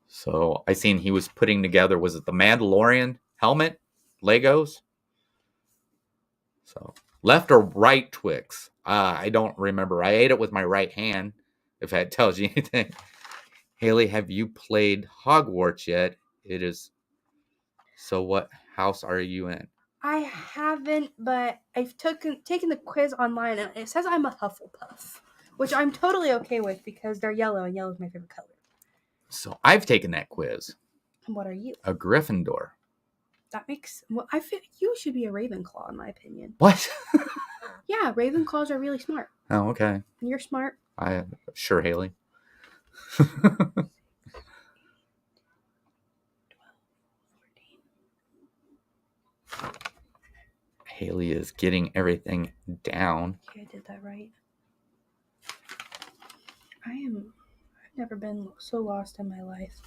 So I seen he was putting together, was it the Mandalorian helmet? Legos? So left or right Twix? I don't remember. I ate it with my right hand, if that tells you anything. Haley, have you played Hogwarts yet? It is. So what house are you in? I haven't, but I've taken the quiz online, and it says I'm a Hufflepuff, which I'm totally okay with because they're yellow, and yellow is my favorite color. So I've taken that quiz. And what are you? A Gryffindor. That makes... Well, I feel you should be a Ravenclaw, in my opinion. What? Yeah, Ravenclaws are really smart. Oh, okay. You're smart. Sure, Haley. Haley is getting everything down. Yeah, I did that right. I've never been so lost in my life.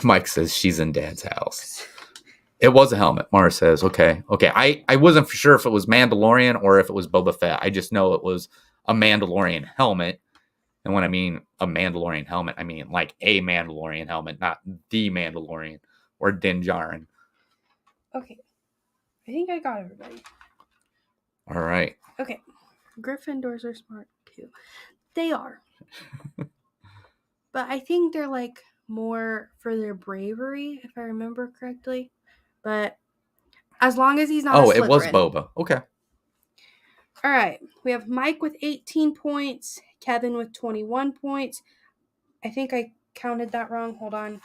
Mike says she's in Dad's house. It was a helmet. Mara says, okay. I wasn't for sure if it was Mandalorian or if it was Boba Fett. I just know it was a Mandalorian helmet. And when I mean a Mandalorian helmet, I mean like a Mandalorian helmet, not the Mandalorian or Din Djarin. Okay. I think I got everybody. All right. Okay. Gryffindors are smart too. They are. But I think they're like more for their bravery, if I remember correctly. But as long as he's not a Slytherin. It was Boba. Okay. All right. We have Mike with 18 points. Kevin with 21 points. I think I counted that wrong. Hold on.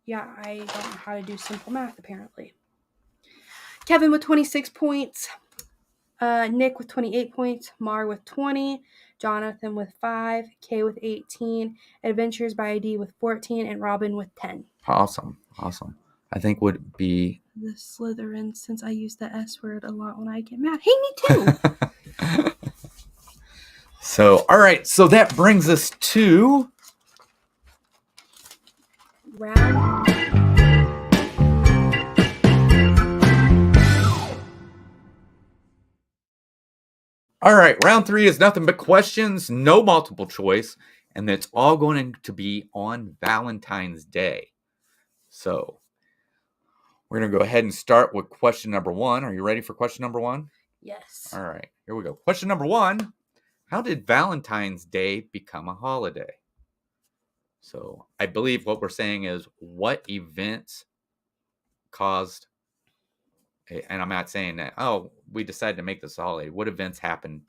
Yeah, I don't know how to do simple math, apparently. Kevin with 26 points. Nick with 28 points. Mar with 20. Jonathan with 5. Kay with 18. Adventures by ID with 14. And Robin with 10. Awesome. I think would be... The Slytherin, since I use the S word a lot when I get mad. Hey, me too! So, all right. So that brings us to... Round All right, round 3 is nothing but questions, no multiple choice, and it's all going to be on Valentine's Day. So we're going to go ahead and start with question number 1. Are you ready for question number 1? Yes. All right, here we go. Question number 1. How did Valentine's Day become a holiday? So I believe what we're saying is what events caused, and I'm not saying that, oh, we decided to make this a holiday. What events happened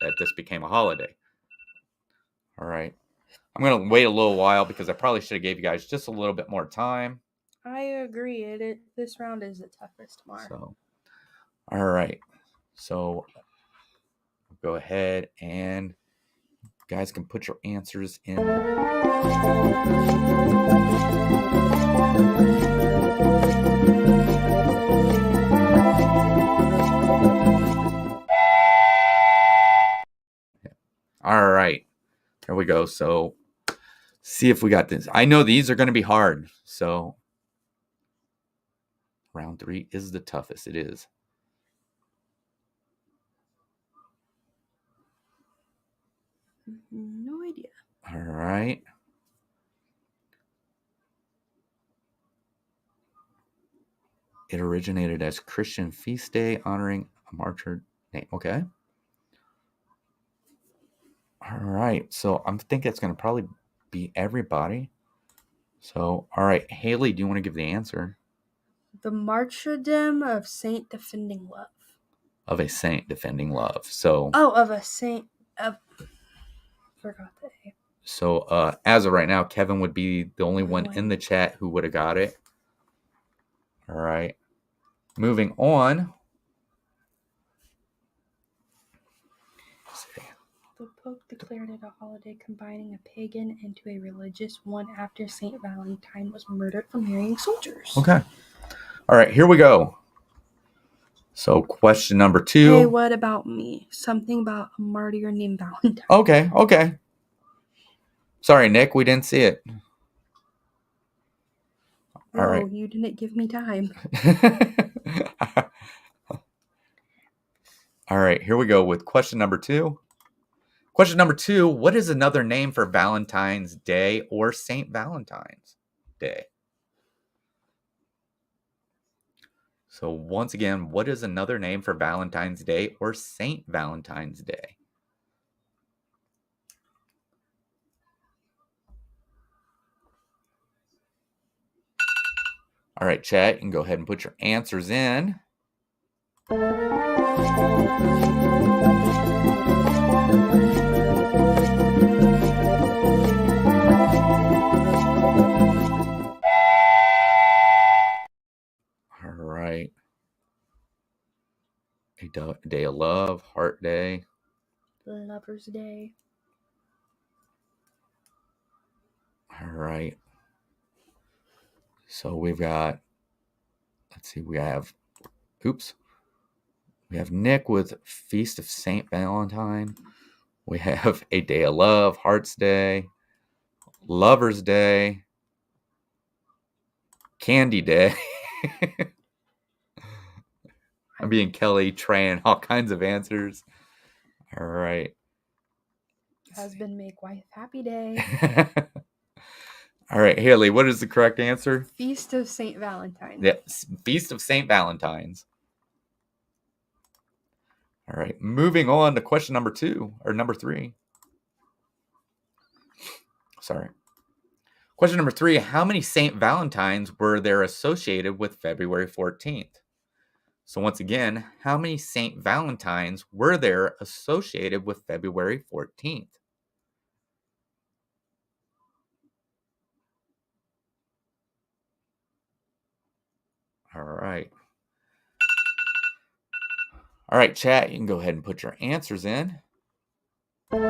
that this became a holiday? All right. I'm going to wait a little while because I probably should have gave you guys just a little bit more time. I agree. This round is the toughest, Mark. So, all right. So go ahead and you guys can put your answers in. All right. There we go. So see if we got this. I know these are going to be hard. So round 3 is the toughest. It is. No idea. All right. It originated as Christian feast day honoring a martyr name. Okay. All right. So I'm thinking it's going to probably be everybody. So, all right. Haley, do you want to give the answer? The martyrdom of Saint Defending Love. Of a saint defending love. So, of a saint. Forgot the A. So, as of right now, Kevin would be the only one in the chat who would have got it. All right. Moving on. The Pope declared it a holiday, combining a pagan into a religious one after Saint Valentine was murdered for marrying soldiers. Okay. All right, here we go. So, question number 2. Hey, what about me? Something about a martyr named Valentine. Okay. Sorry, Nick, we didn't see it. All right. You didn't give me time. All right, here we go with question number 2. Question number 2, what is another name for Valentine's Day or St. Valentine's Day? So once again, what is another name for Valentine's Day or St. Valentine's Day? All right, chat, you can go ahead and put your answers in. All right. A day of love, heart day. Lover's Day. All right. So we've got, let's see, we have Nick with Feast of St. Valentine. We have a day of love, Heart's Day, Lover's Day, Candy Day. I'm being Kelly, trying all kinds of answers. All right. Husband make wife happy day. All right, Haley, what is the correct answer? Feast of St. Valentine. Yeah, Feast of St. Valentine's. All right, moving on to question number 2, or number 3. Sorry. Question number 3, how many St. Valentines were there associated with February 14th? So once again, how many St. Valentines were there associated with February 14th? All right. All right, chat, you can go ahead and put your answers in. All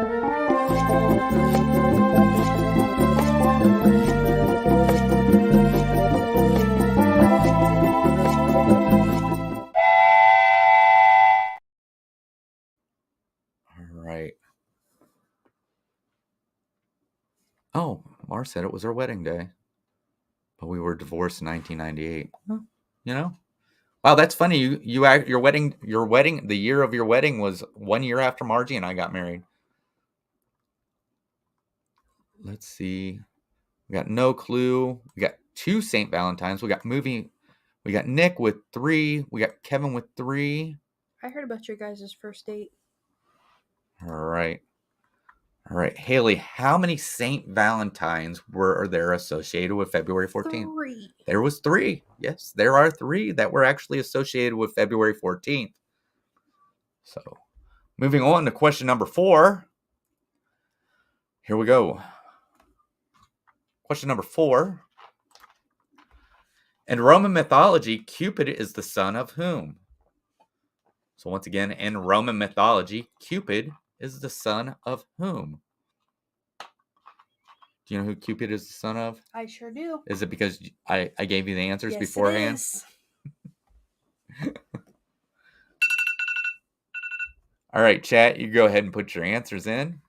right. Oh, Mar said it was her wedding day, but we were divorced in 1998. You know, Wow, that's funny. Your wedding, the year of your wedding was 1 year after Margie and I got married. Let's see. We got no clue. We got 2 St. Valentines. We got Nick with 3. We got Kevin with 3. I heard about your guys' first date. All right. All right. Haley, how many St. Valentines were there associated with February 14th? 3. There was 3. Yes, there are 3 that were actually associated with February 14th. So, moving on to question number 4. Here we go. Question number 4. In Roman mythology, Cupid is the son of whom? So once again, in Roman mythology, Cupid is the son of whom? Do you know who Cupid is the son of? I sure do. Is it because I gave you the answers Yes, beforehand? it is. All right, chat, you go ahead and put your answers in.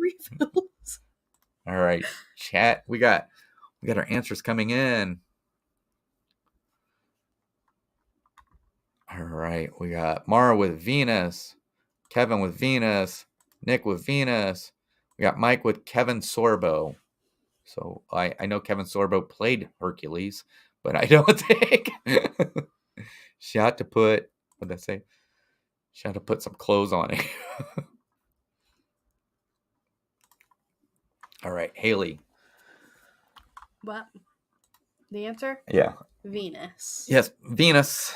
Refills. All right, chat, we got our answers coming in. All right, we got Mara with Venus, Kevin with Venus, Nick with Venus. We got Mike with Kevin Sorbo. So I know Kevin Sorbo played Hercules, but I don't think she had to put, what did I say? She had to put some clothes on it. All right, Haley. What? The answer? Yeah. Venus. Yes, Venus.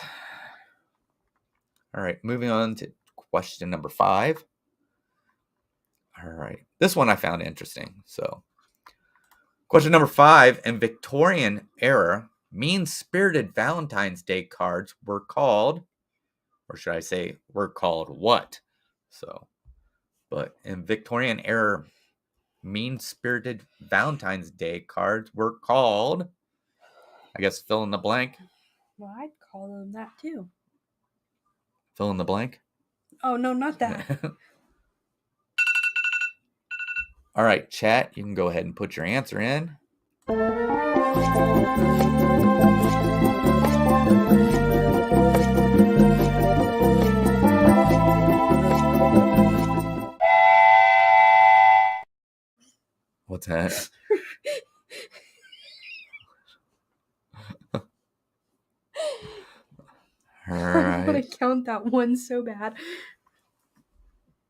All right, moving on to question number 5. All right, this one I found interesting. So, question number 5. In Victorian era, mean-spirited Valentine's Day cards were called, or should I say, were called what? So, but in Victorian era, mean-spirited Valentine's Day cards were called, I guess, fill in the blank. Well, I'd call them that too. Fill in the blank. Oh, no, not that. All right, chat, you can go ahead and put your answer in. What's that? All I want right. to count that one so bad.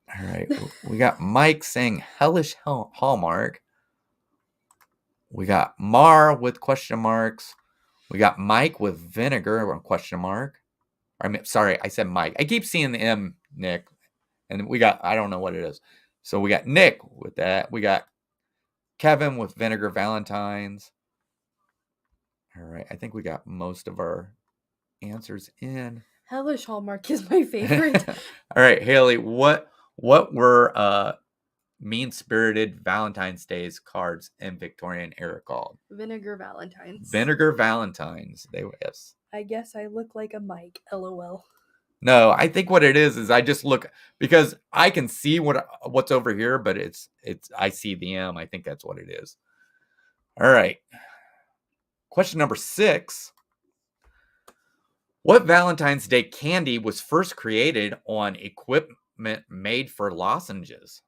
All right. We got Mike saying hellish hallmark. We got Mar with question marks. We got Mike with vinegar on question mark. I mean, sorry, I said Mike. I keep seeing the M, Nick. And we got, I don't know what it is. So we got Nick with that. We got Kevin with vinegar Valentines. All right. I think we got most of our answers in. Hellish Hallmark is my favorite. All right, Haley, what were mean-spirited Valentine's Day's cards in Victorian era called? Vinegar Valentines. Vinegar Valentines. They were, yes. I guess I look like a Mike. LOL. No, I think what it is I just look, because I can see what's over here, but it's I see the M. I think that's what it is. All right. Question number 6. What Valentine's Day candy was first created on equipment made for lozenges?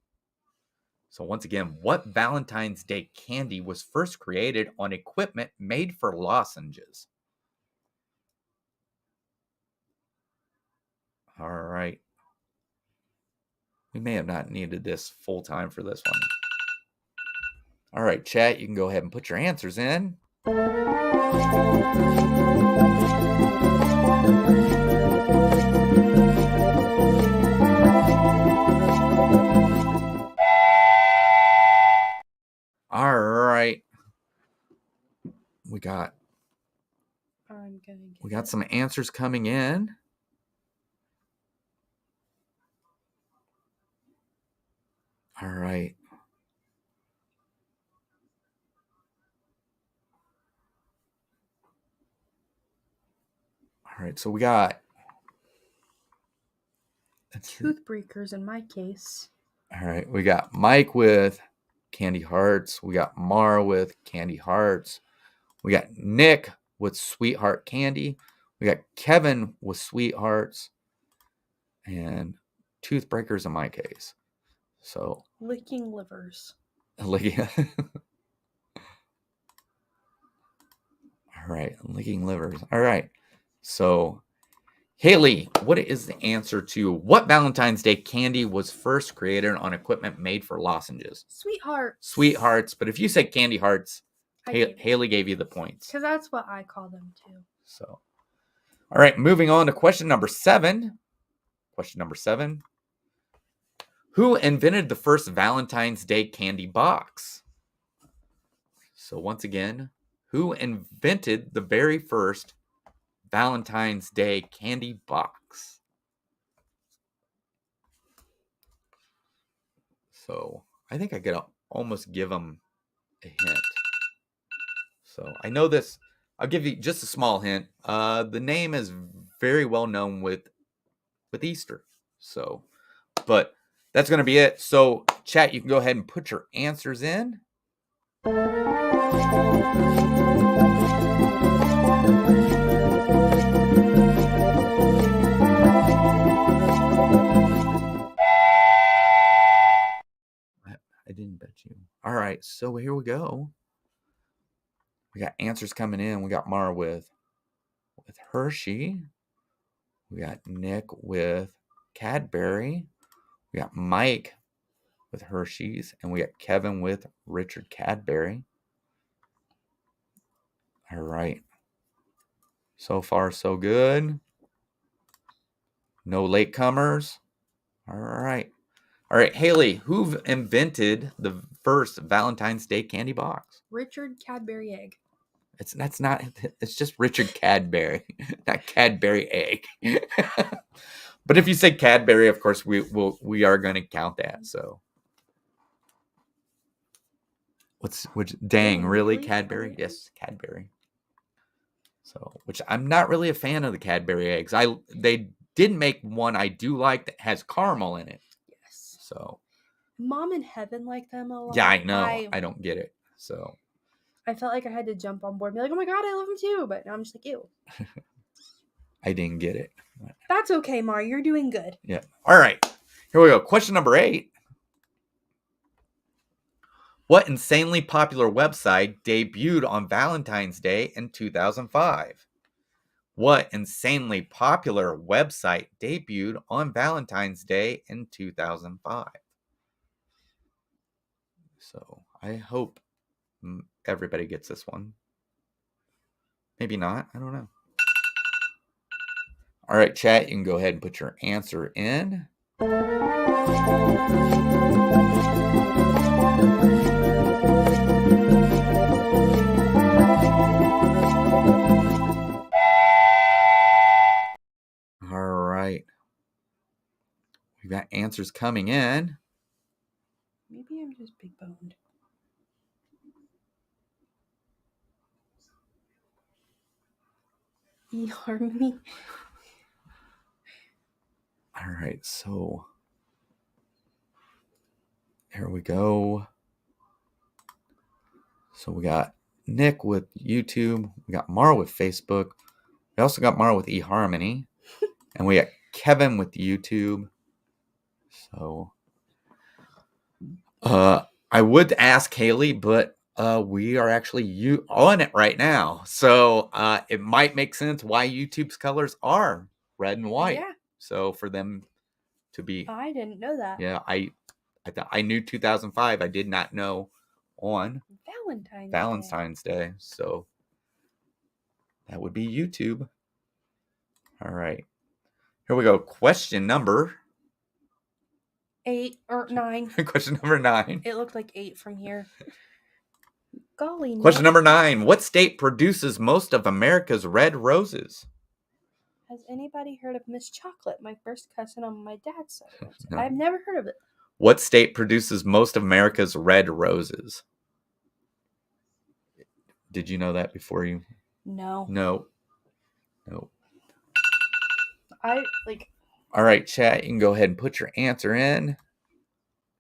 So once again, what Valentine's Day candy was first created on equipment made for lozenges? All right. We may have not needed this full time for this one. All right, chat, you can go ahead and put your answers in. All right. We got some answers coming in. All right. All right, so we got Toothbreakers in my case. All right. We got Mike with Candy Hearts. We got Mar with Candy Hearts. We got Nick with Sweetheart Candy. We got Kevin with Sweethearts. And Toothbreakers in my case. So Licking livers. licking. All right, licking livers. All right. So Haley, what is the answer to what Valentine's Day candy was first created on equipment made for lozenges? Sweethearts. Sweethearts. But if you said Candy Hearts, Haley gave you the points. Because that's what I call them too. So, all right, moving on to question number 7. Question number 7. Who invented the first Valentine's Day candy box? So once again, who invented the very first Valentine's Day candy box? So I think I could almost give them a hint. So I know this. I'll give you just a small hint. The name is very well known with Easter. So, but that's going to be it. So chat, you can go ahead and put your answers in. I didn't bet you. All right, so here we go. We got answers coming in. We got Mara with Hershey. We got Nick with Cadbury. We got Mike with Hershey's. And we got Kevin with Richard Cadbury. All right. So far, so good. No latecomers. All right. All right, Haley, who invented the first Valentine's Day candy box? Richard Cadbury Egg. It's just Richard Cadbury, not Cadbury Egg. But if you say Cadbury, of course we are going to count that. So really Cadbury? Yes, Cadbury. So, which I'm not really a fan of the Cadbury eggs. They did make one I do like that has caramel in it. Yes. So Mom and Heaven like them a lot. Yeah, I know. I don't get it. So I felt like I had to jump on board and be like, oh my God, I love them too. But now I'm just like, ew. I didn't get it. That's okay, Mar. You're doing good. Yeah. All right. Here we go. Question number 8. What insanely popular website debuted on Valentine's Day in 2005? What insanely popular website debuted on Valentine's Day in 2005? So I hope everybody gets this one. Maybe not. I don't know. All right, chat, you can go ahead and put your answer in. All right. We've got answers coming in. Maybe I'm just big boned. eHarmony. All right, so here we go. So we got Nick with YouTube. We got Mara with Facebook. We also got Mara with eHarmony. And we got Kevin with YouTube. So I would ask Haley, but we are actually on it right now. So it might make sense why YouTube's colors are red and white. Yeah. So for them to be... I didn't know that. Yeah, I knew 2005. I did not know on Valentine's Day. So that would be YouTube. All right. Here we go. Question number 8 or 9. Question number 9. It looked like 8 from here. Golly. Question number 9. What state produces most of America's red roses? Has anybody heard of Miss Chocolate, my first cousin on my dad's side? No. I've never heard of it. What state produces most of America's red roses? Did you know that before you? No. No. I like All right, chat, you can go ahead and put your answer in.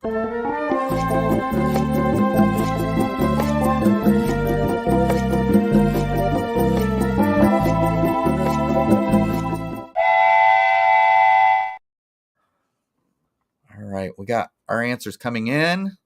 All right, we got our answers coming in.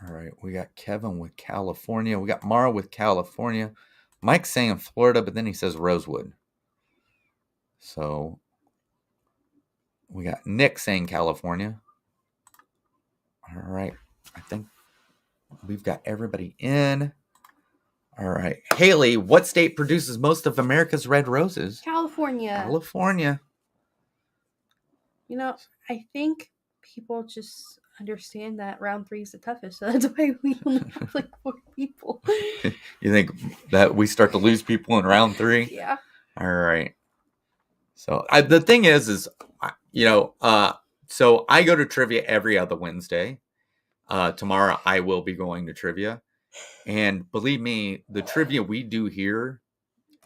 All right, we got Kevin with California. We got Mara with California. Mike's saying Florida, but then he says Rosewood. So we got Nick saying California. All right, I think we've got everybody in. All right, Haley, what state produces most of America's red roses? California. California. You know, I think people just understand that round 3 is the toughest, so that's why we only have like 4 people. You think that we start to lose people in round 3? Yeah. All right. So the thing is, so I go to trivia every other Wednesday. Tomorrow I will be going to trivia. And believe me, the trivia we do here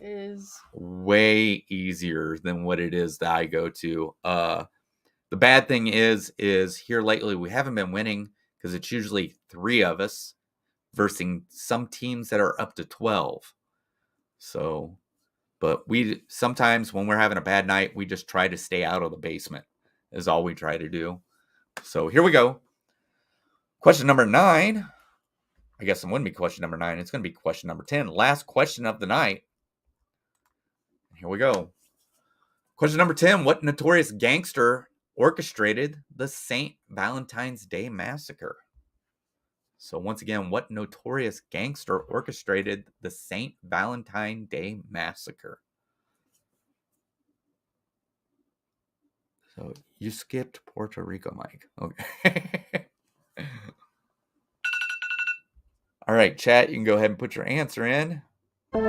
Is way easier than what it is that I go to. The bad thing is here lately we haven't been winning because it's usually 3 of us versus some teams that are up to 12. So, but we sometimes when we're having a bad night, we just try to stay out of the basement is all we try to do. So here we go. Question number 9. I guess it wouldn't be question number 9. It's going to be question number 10. Last question of the night. Here we go. Question number 10. What notorious gangster orchestrated the St. Valentine's Day Massacre? So once again, what notorious gangster orchestrated the St. Valentine Day Massacre? So you skipped Puerto Rico, Mike. Okay. All right, chat, you can go ahead and put your answer in. All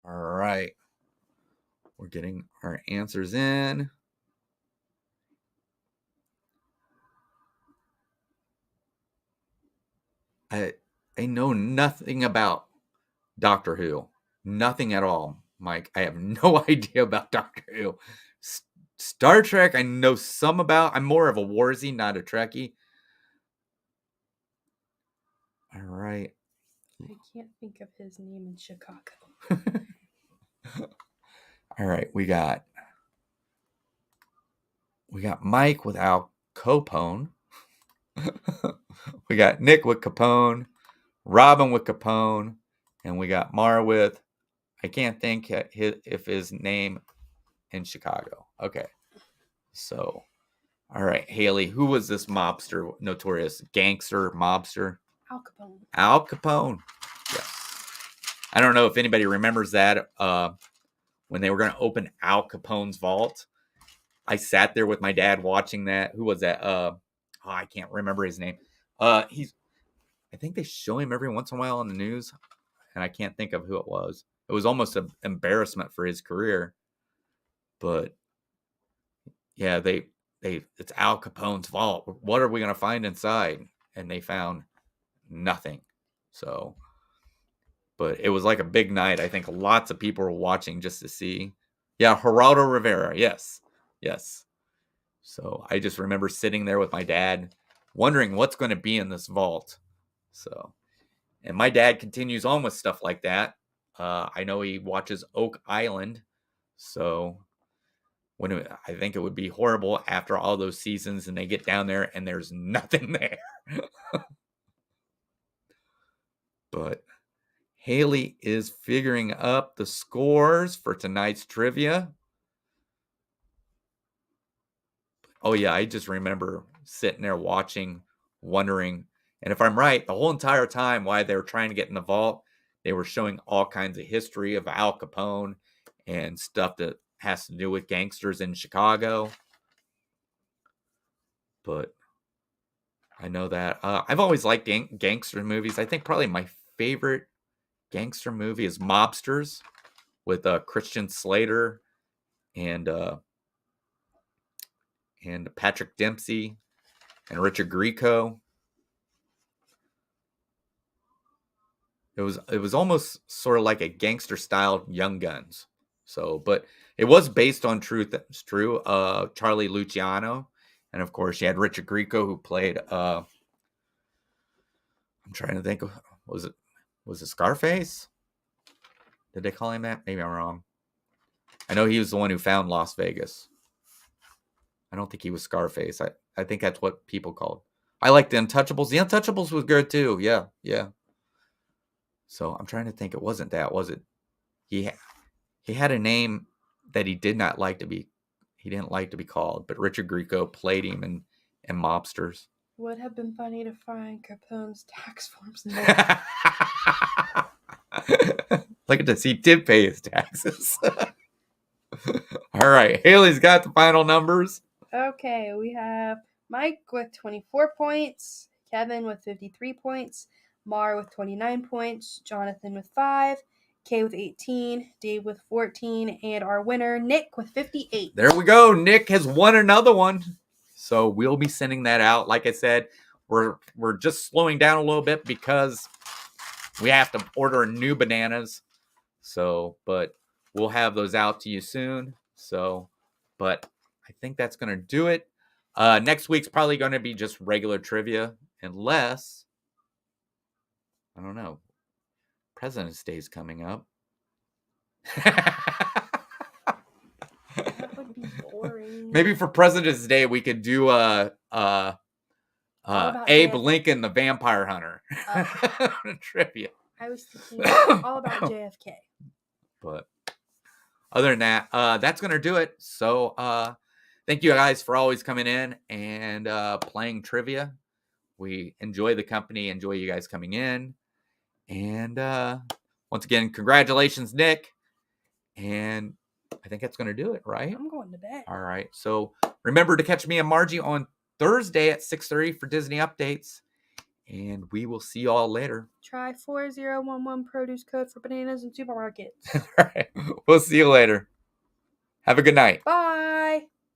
right. We're getting our answers in. I know nothing about Doctor Who. Nothing at all, Mike. I have no idea about Doctor Who. Star Trek, I know some about. I'm more of a Warzy, not a Trekkie. All right. I can't think of his name in Chicago. All right, we got Mike with Al Capone. We got Nick with Capone, Robin with Capone, and we got Mara with, I can't think if his name in Chicago. Okay. So, all right, Haley, who was this mobster, notorious gangster mobster? Al Capone. Al Capone. Yes. I don't know if anybody remembers that when they were going to open Al Capone's vault. I sat there with my dad watching that. Who was that? I can't remember his name. I think they show him every once in a while on the news, and I can't think of who it was. It was almost an embarrassment for his career. But yeah, it's Al Capone's vault. What are we going to find inside? And they found nothing. So, but it was like a big night. I think lots of people were watching just to see. Yeah, Geraldo Rivera. Yes. So I just remember sitting there with my dad wondering what's going to be in this vault. So, and my dad continues on with stuff like that. I know he watches Oak Island. So I think it would be horrible after all those seasons and they get down there and there's nothing there. But Haley is figuring up the scores for tonight's trivia. Oh, yeah, I just remember sitting there watching, wondering. And if I'm right, the whole entire time while they were trying to get in the vault, they were showing all kinds of history of Al Capone and stuff that has to do with gangsters in Chicago. But I know that I've always liked gangster movies. I think probably my favorite gangster movie is Mobsters with Christian Slater and Patrick Dempsey and Richard Grieco. It was almost sort of like a gangster style Young Guns. So, but it was based on truth. That's true. Charlie Luciano, and of course you had Richard Grieco who played. I'm trying to think. Was it Scarface? Did they call him that? Maybe I'm wrong. I know he was the one who found Las Vegas. I don't think he was Scarface. I think that's what people called. I like The Untouchables. The Untouchables was good too. Yeah, yeah. So I'm trying to think. It wasn't that, was it? He had a name that he did not like to be. He didn't like to be called. But Richard Grieco played him in Mobsters. Would have been funny to find Capone's tax forms. Look at this. He did pay his taxes. All right. Haley's got the final numbers. Okay, we have Mike with 24 points, Kevin with 53 points, Mar with 29 points, Jonathan with 5, Kay with 18, Dave with 14, and our winner, Nick, with 58. There we go. Nick has won another one. So we'll be sending that out. Like I said, we're just slowing down a little bit because we have to order new bananas. So, but we'll have those out to you soon. So, but I think that's going to do it. Next week's probably going to be just regular trivia, unless, I don't know, President's Day is coming up. That would be boring. Maybe for President's Day we could do Abe Lincoln, the Vampire Hunter trivia. I was thinking all about JFK. But other than that, that's going to do it. So thank you guys for always coming in and playing trivia. We enjoy the company, enjoy you guys coming in. And once again, congratulations, Nick. And I think that's going to do it, right? I'm going to bed. All right. So remember to catch me and Margie on Thursday at 6:30 for Disney updates. And we will see you all later. Try 4011 produce code for bananas in supermarkets. All right. We'll see you later. Have a good night. Bye.